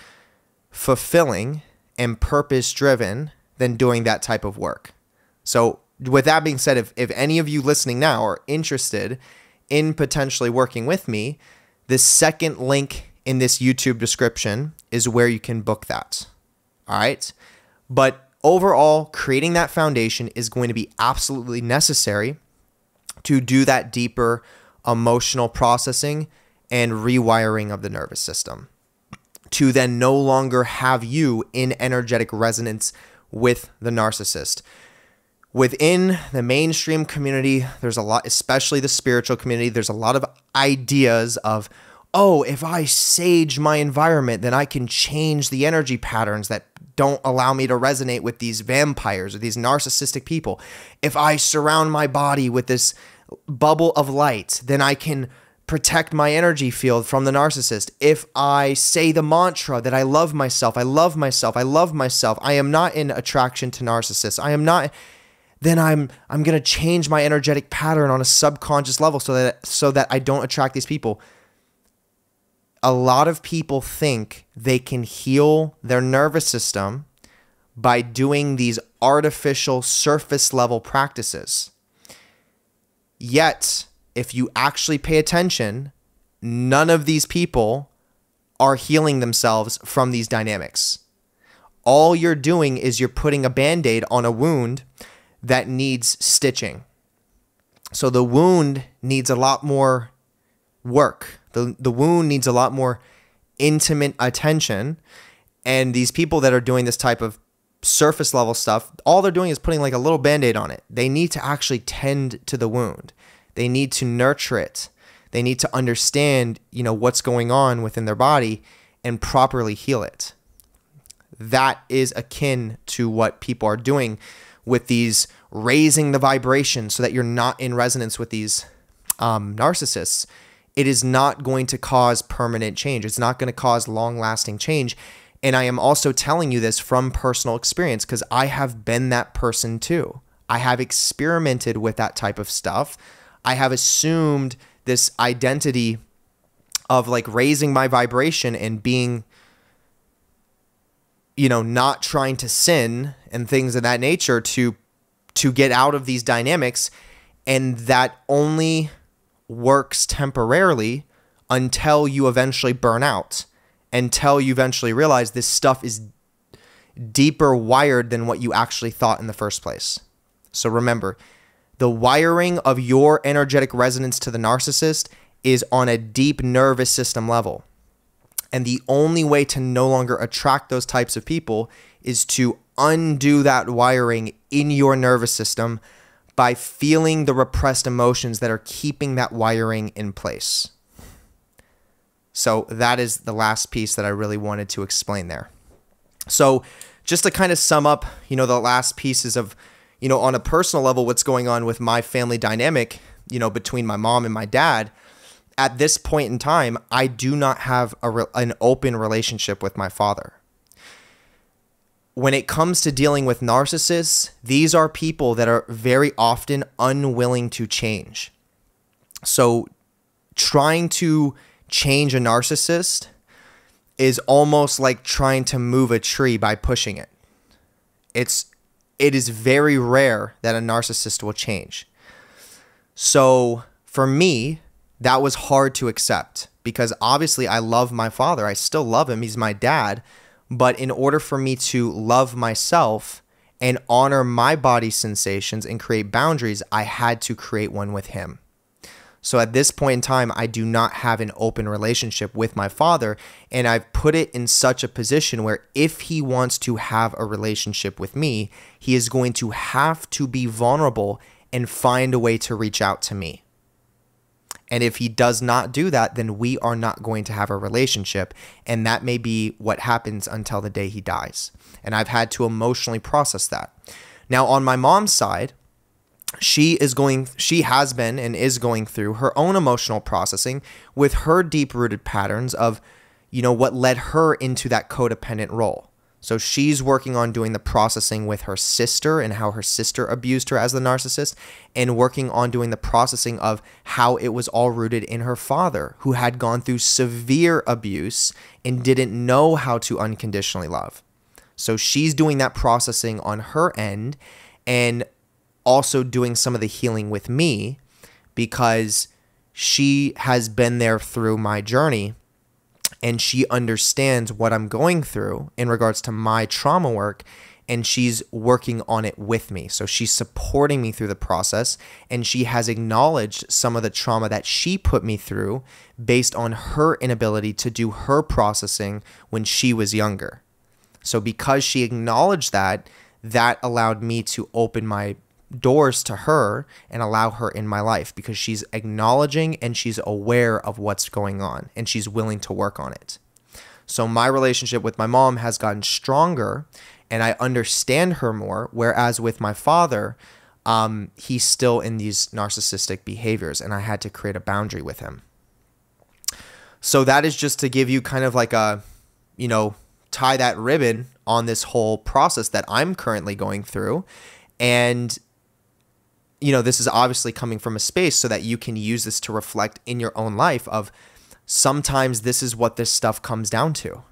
S1: fulfilling and purpose-driven than doing that type of work. So with that being said, if any of you listening now are interested in potentially working with me, the second link in this YouTube description is where you can book that. All right? But overall, creating that foundation is going to be absolutely necessary to do that deeper emotional processing and rewiring of the nervous system, to then no longer have you in energetic resonance with the narcissist. Within the mainstream community, there's a lot, especially the spiritual community, there's a lot of ideas of, oh, if I sage my environment, then I can change the energy patterns that don't allow me to resonate with these vampires or these narcissistic people. If I surround my body with this bubble of light, then I can protect my energy field from the narcissist. If I say the mantra that I love myself, I love myself, I love myself, I am not in attraction to narcissists, I am not, then I'm going to change my energetic pattern on a subconscious level so that I don't attract these people. A lot of people think they can heal their nervous system by doing these artificial surface level practices. Yet, if you actually pay attention, none of these people are healing themselves from these dynamics. All you're doing is you're putting a Band-Aid on a wound that needs stitching. So the wound needs a lot more work. The wound needs a lot more intimate attention. And these people that are doing this type of surface level stuff, all they're doing is putting like a little Band-Aid on it. They need to actually tend to the wound. They need to nurture it. They need to understand, what's going on within their body and properly heal it. That is akin to what people are doing with these raising the vibration so that you're not in resonance with these narcissists. It is not going to cause permanent change. It's not going to cause long-lasting change. And I am also telling you this from personal experience because I have been that person too. I have experimented with that type of stuff. I have assumed this identity of like raising my vibration and being, not trying to sin and things of that nature to get out of these dynamics. And that only works temporarily until you eventually burn out, until you eventually realize this stuff is deeper wired than what you actually thought in the first place. So remember, the wiring of your energetic resonance to the narcissist is on a deep nervous system level. And the only way to no longer attract those types of people is to undo that wiring in your nervous system by feeling the repressed emotions that are keeping that wiring in place. So that is the last piece that I really wanted to explain there. So just to kind of sum up, the last pieces of, on a personal level, what's going on with my family dynamic, between my mom and my dad. At this point in time, I do not have an open relationship with my father. When it comes to dealing with narcissists, these are people that are very often unwilling to change. So trying to change a narcissist is almost like trying to move a tree by pushing it. It is very rare that a narcissist will change. So for me, that was hard to accept because obviously I love my father. I still love him. He's my dad. But in order for me to love myself and honor my body sensations and create boundaries, I had to create one with him. So at this point in time, I do not have an open relationship with my father, and I've put it in such a position where if he wants to have a relationship with me, he is going to have to be vulnerable and find a way to reach out to me. And if he does not do that, then we are not going to have a relationship, and that may be what happens until the day he dies. And I've had to emotionally process that. Now, on my mom's side, she has been and is going through her own emotional processing with her deep-rooted patterns of, what led her into that codependent role. So she's working on doing the processing with her sister and how her sister abused her as the narcissist, and working on doing the processing of how it was all rooted in her father, who had gone through severe abuse and didn't know how to unconditionally love. So she's doing that processing on her end and also doing some of the healing with me because she has been there through my journey and she understands what I'm going through in regards to my trauma work, and she's working on it with me. So she's supporting me through the process, and she has acknowledged some of the trauma that she put me through based on her inability to do her processing when she was younger. So because she acknowledged that, that allowed me to open my doors to her and allow her in my life because she's acknowledging and she's aware of what's going on and she's willing to work on it. So my relationship with my mom has gotten stronger and I understand her more, whereas with my father, he's still in these narcissistic behaviors and I had to create a boundary with him. So that is just to give you kind of like a, tie that ribbon on this whole process that I'm currently going through. And this is obviously coming from a space so that you can use this to reflect in your own life of sometimes this is what this stuff comes down to.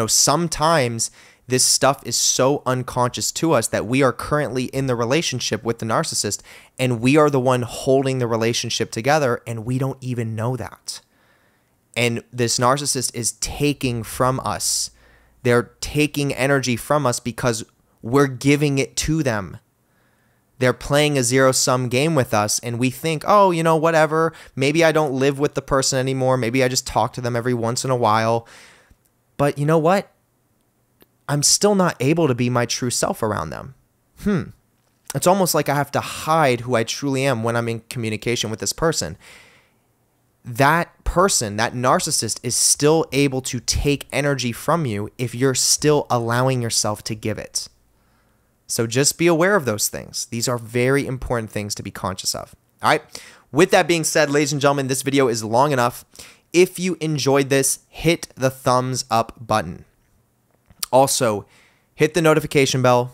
S1: Sometimes This stuff is so unconscious to us that we are currently in the relationship with the narcissist, and we are the one holding the relationship together, and we don't even know that. And this narcissist is taking from us. They're taking energy from us because we're giving it to them. They're playing a zero-sum game with us, and we think, oh, you know, whatever. Maybe I don't live with the person anymore. Maybe I just talk to them every once in a while. But you know what? I'm still not able to be my true self around them. It's almost like I have to hide who I truly am when I'm in communication with this person. That person, that narcissist, is still able to take energy from you if you're still allowing yourself to give it. So just be aware of those things. These are very important things to be conscious of. All right. With that being said, ladies and gentlemen, this video is long enough. If you enjoyed this, hit the thumbs up button. Also, hit the notification bell.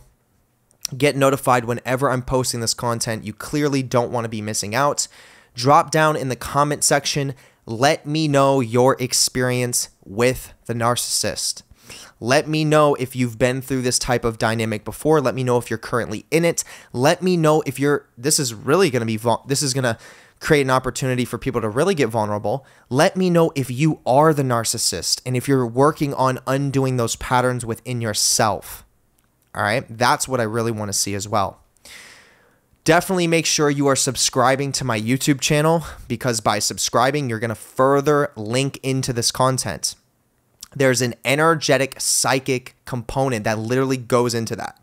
S1: Get notified whenever I'm posting this content. You clearly don't want to be missing out. Drop down in the comment section. Let me know your experience with the narcissist. Let me know if you've been through this type of dynamic before. Let me know if you're currently in it. Let me know if this is going to create an opportunity for people to really get vulnerable. Let me know if you are the narcissist and if you're working on undoing those patterns within yourself. All right. That's what I really want to see as well. Definitely make sure you are subscribing to my YouTube channel, because by subscribing, you're going to further link into this content. There's an energetic psychic component that literally goes into that.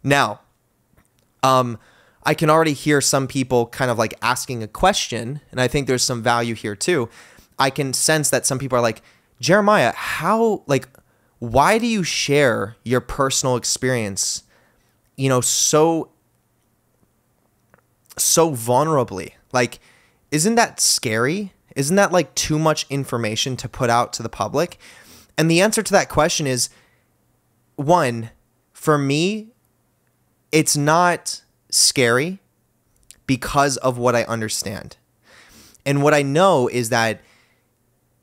S1: Now, I can already hear some people kind of like asking a question, and I think there's some value here too. I can sense that some people are like, Jeremiah, why do you share your personal experience, so vulnerably? Like, isn't that scary? Isn't that like too much information to put out to the public? And the answer to that question is, one, for me, it's not scary because of what I understand. And what I know is that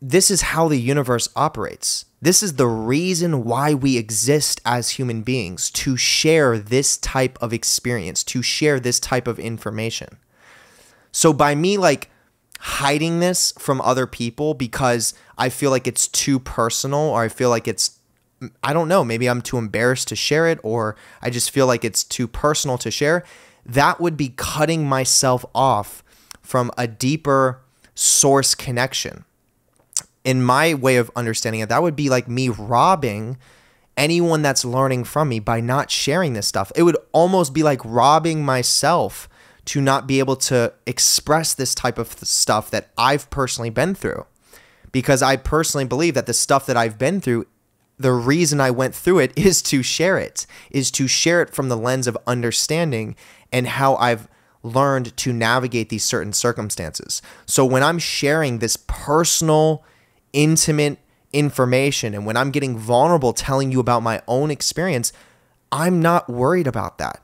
S1: this is how the universe operates. This is the reason why we exist as human beings, to share this type of experience, to share this type of information. So by me hiding this from other people because I feel like it's too personal, or I feel like I don't know, maybe I'm too embarrassed to share it, or I just feel like it's too personal to share, that would be cutting myself off from a deeper source connection. In my way of understanding it, that would be like me robbing anyone that's learning from me by not sharing this stuff. It would almost be like robbing myself to not be able to express this type of stuff that I've personally been through. Because I personally believe that the stuff that I've been through, the reason I went through it is to share it from the lens of understanding and how I've learned to navigate these certain circumstances. So when I'm sharing this personal, intimate information, and when I'm getting vulnerable, telling you about my own experience, I'm not worried about that.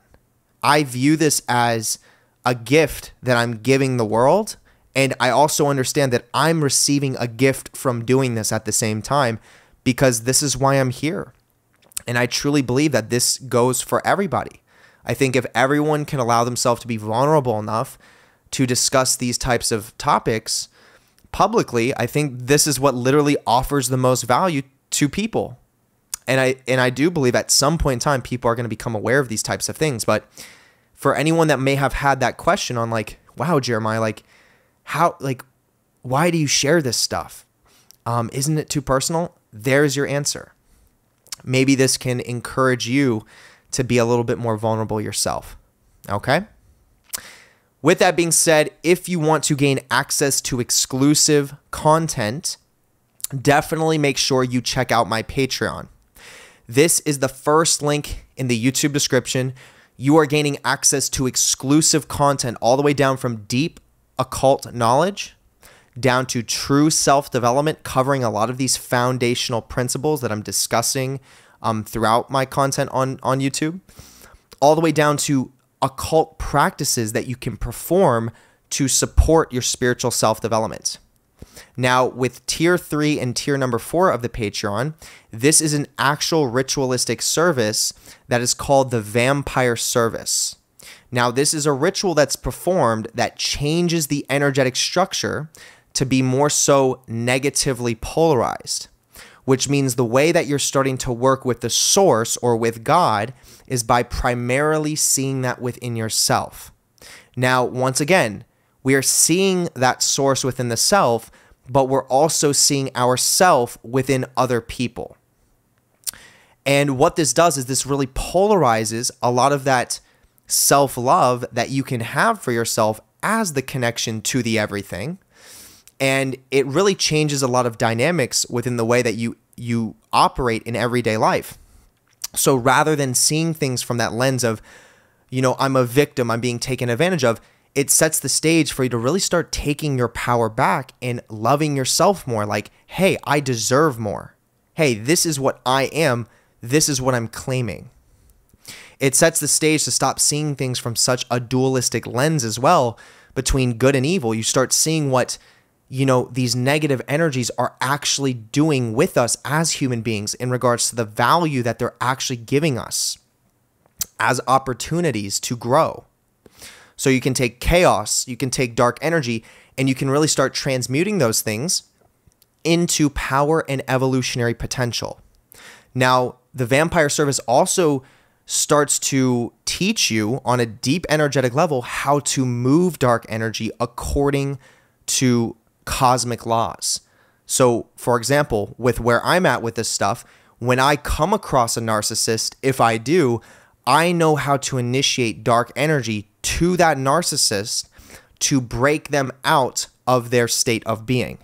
S1: I view this as a gift that I'm giving the world. And I also understand that I'm receiving a gift from doing this at the same time, because this is why I'm here. And I truly believe that this goes for everybody. I think if everyone can allow themselves to be vulnerable enough to discuss these types of topics publicly, I think this is what literally offers the most value to people. And I do believe at some point in time, people are going to become aware of these types of things. But for anyone that may have had that question on wow, Jeremiah, why do you share this stuff? Isn't it too personal? There's your answer. Maybe this can encourage you to be a little bit more vulnerable yourself. Okay? With that being said, if you want to gain access to exclusive content, definitely make sure you check out my Patreon. This is the first link in the YouTube description. You are gaining access to exclusive content all the way down from deep occult knowledge down to true self-development, covering a lot of these foundational principles that I'm discussing throughout my content on YouTube, all the way down to occult practices that you can perform to support your spiritual self-development. Now, with tier 3 and tier number 4 of the Patreon, this is an actual ritualistic service that is called the Vampire Service. Now, this is a ritual that's performed that changes the energetic structure to be more so negatively polarized, which means the way that you're starting to work with the source or with God is by primarily seeing that within yourself. Now, once again, we are seeing that source within the self, but we're also seeing ourself within other people. And what this does is this really polarizes a lot of that self-love that you can have for yourself as the connection to the everything. And it really changes a lot of dynamics within the way that you operate in everyday life. So rather than seeing things from that lens of, I'm a victim, I'm being taken advantage of, it sets the stage for you to really start taking your power back and loving yourself more. Like, hey, I deserve more. Hey, this is what I am. This is what I'm claiming. It sets the stage to stop seeing things from such a dualistic lens as well between good and evil. You start seeing what, these negative energies are actually doing with us as human beings in regards to the value that they're actually giving us as opportunities to grow. So you can take chaos, you can take dark energy, and you can really start transmuting those things into power and evolutionary potential. Now, the Vampire Service also starts to teach you on a deep energetic level how to move dark energy according to cosmic laws. So, for example, with where I'm at with this stuff, when I come across a narcissist, if I do, I know how to initiate dark energy to that narcissist to break them out of their state of being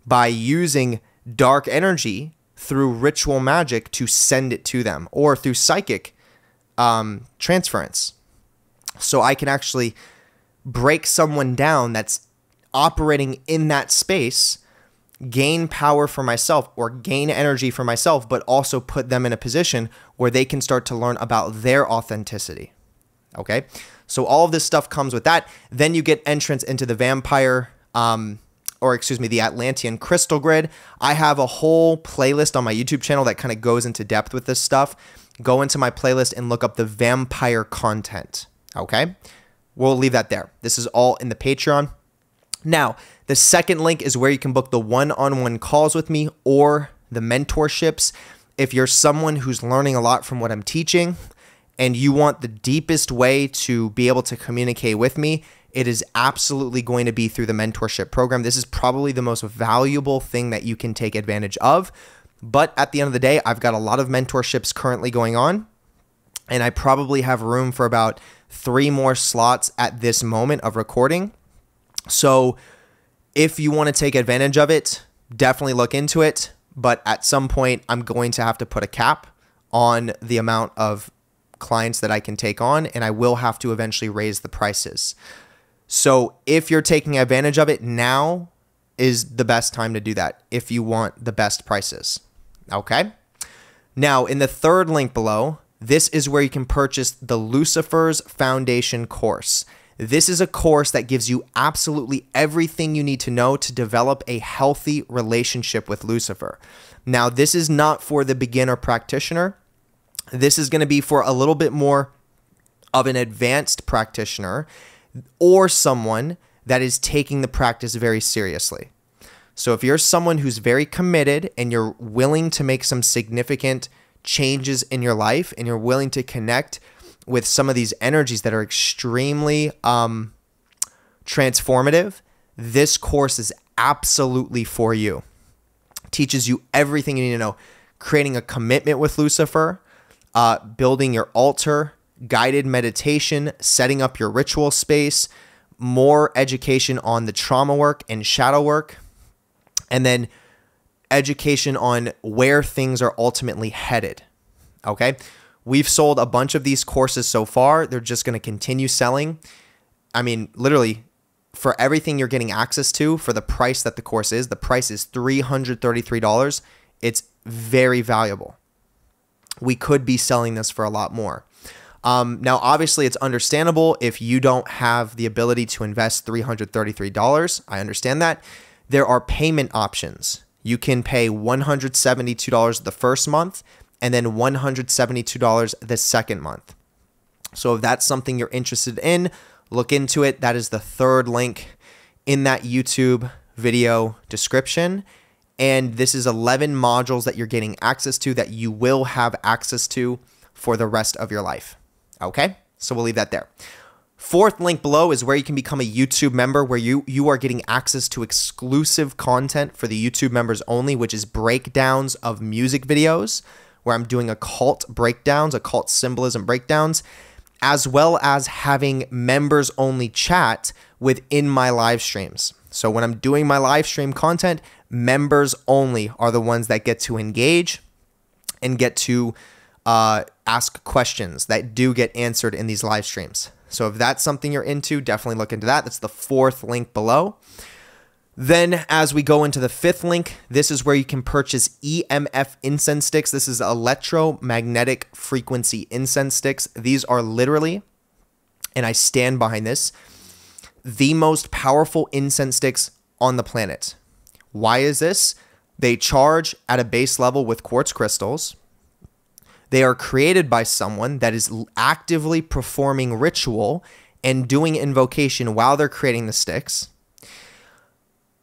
S1: by using dark energy through ritual magic to send it to them, or through psychic transference. So I can actually break someone down that's operating in that space, gain power for myself or gain energy for myself, but also put them in a position where they can start to learn about their authenticity. Okay, so all of this stuff comes with that. Then you get entrance into the the Atlantean crystal grid. I have a whole playlist on my YouTube channel that kind of goes into depth with this stuff. Go into my playlist and look up the vampire content. Okay, we'll leave that there. This is all in the Patreon. Now, the second link is where you can book the one-on-one calls with me or the mentorships. If you're someone who's learning a lot from what I'm teaching and you want the deepest way to be able to communicate with me, it is absolutely going to be through the mentorship program. This is probably the most valuable thing that you can take advantage of. But at the end of the day, I've got a lot of mentorships currently going on, and I probably have room for about 3 more slots at this moment of recording. So if you want to take advantage of it, definitely look into it. But at some point, I'm going to have to put a cap on the amount of clients that I can take on, and I will have to eventually raise the prices. So if you're taking advantage of it, now is the best time to do that if you want the best prices. Okay? Now, in the third link below, this is where you can purchase the LUCIFERS Foundation course. This is a course that gives you absolutely everything you need to know to develop a healthy relationship with Lucifer. Now, this is not for the beginner practitioner. This is going to be for a little bit more of an advanced practitioner or someone that is taking the practice very seriously. So if you're someone who's very committed and you're willing to make some significant changes in your life and you're willing to connect with some of these energies that are extremely transformative, this course is absolutely for you. It teaches you everything you need to know. Creating a commitment with Lucifer, building your altar, guided meditation, setting up your ritual space, more education on the trauma work and shadow work, and then education on where things are ultimately headed. Okay? We've sold a bunch of these courses so far. They're just going to continue selling. I mean, literally, for everything you're getting access to, for the price that the course is, the price is $333. It's very valuable. We could be selling this for a lot more. Now, obviously, it's understandable if you don't have the ability to invest $333. I understand that. there are payment options. You can pay $172 the first month and then $172 the second month. So if that's something you're interested in, look into it. That is the third link in that YouTube video description. And this is 11 modules that you're getting access to that you will have access to for the rest of your life. Okay, so we'll leave that there. Fourth link below is where you can become a YouTube member, where you are getting access to exclusive content for the YouTube members only, which is breakdowns of music videos, where I'm doing occult breakdowns, occult symbolism breakdowns, as well as having members only chat within my live streams. So when I'm doing my live stream content, members only are the ones that get to engage and get to ask questions that do get answered in these live streams. So if that's something you're into, definitely look into that. That's the fourth link below. Then as we go into the fifth link, this is where you can purchase EMF incense sticks. This is electromagnetic frequency incense sticks. These are literally, and I stand behind this, the most powerful incense sticks on the planet. Why is this? They charge at a base level with quartz crystals. They are created by someone that is actively performing ritual and doing invocation while they're creating the sticks.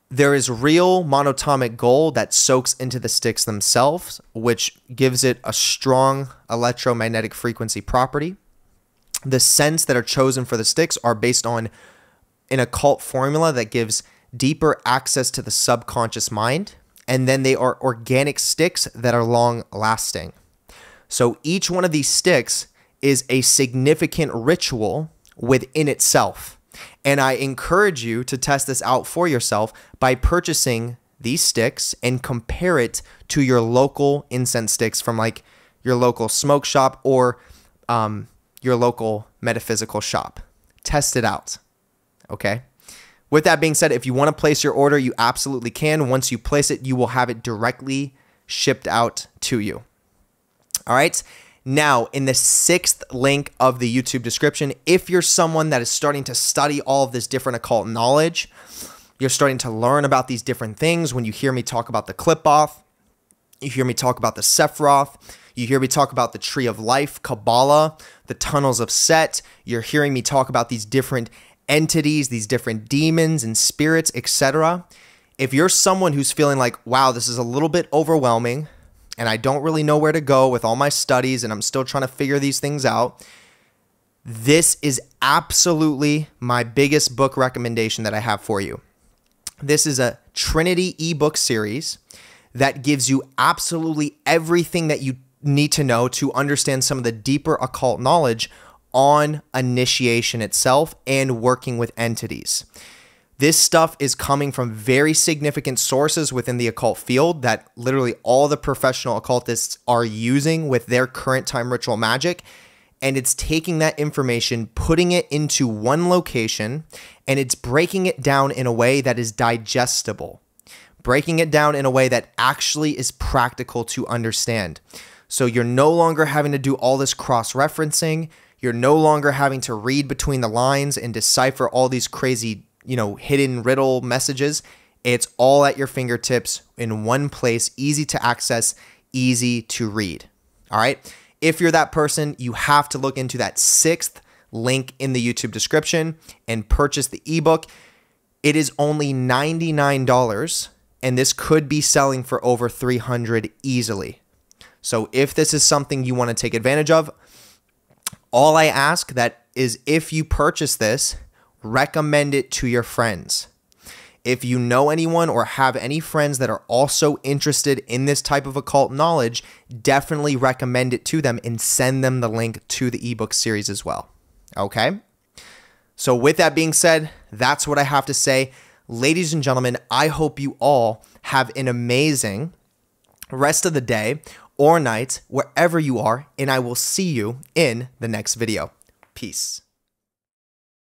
S1: There is real monatomic gold that soaks into the sticks themselves, which gives it a strong electromagnetic frequency property. The scents that are chosen for the sticks are based on an occult formula that gives deeper access to the subconscious mind. And then they are organic sticks that are long lasting. So each one of these sticks is a significant ritual within itself. And I encourage you to test this out for yourself by purchasing these sticks and compare it to your local incense sticks from like your local smoke shop or your local metaphysical shop. Test it out. Okay. With that being said, if you want to place your order, you absolutely can. Once you place it, you will have it directly shipped out to you. All right. Now, in the sixth link of the YouTube description, if you're someone that is starting to study all of this different occult knowledge, you're starting to learn about these different things. When you hear me talk about the Qlippoth, you hear me talk about the Sephiroth, you hear me talk about the Tree of Life, Kabbalah, the Tunnels of Set, you're hearing me talk about these different entities, these different demons and spirits, etc. If you're someone who's feeling like, wow, this is a little bit overwhelming, and I don't really know where to go with all my studies, and I'm still trying to figure these things out, this is absolutely my biggest book recommendation that I have for you. This is a Trinity ebook series that gives you absolutely everything that you need to know to understand some of the deeper occult knowledge on initiation itself and working with entities. This stuff is coming from very significant sources within the occult field that literally all the professional occultists are using with their current time ritual magic. And it's taking that information, putting it into one location, and it's breaking it down in a way that is digestible, breaking it down in a way that actually is practical to understand. So you're no longer having to do all this cross-referencing. You're no longer having to read between the lines and decipher all these crazy hidden riddle messages. It's all at your fingertips in one place, easy to access, easy to read. All right. If you're that person, you have to look into that sixth link in the YouTube description and purchase the ebook. It is only $99, and this could be selling for over $300 easily. So if this is something you want to take advantage of, all I ask that is if you purchase this, recommend it to your friends. If you know anyone or have any friends that are also interested in this type of occult knowledge, definitely recommend it to them and send them the link to the ebook series as well. Okay? So with that being said, that's what I have to say. Ladies and gentlemen, I hope you all have an amazing rest of the day or night, wherever you are, and I will see you in the next video. Peace.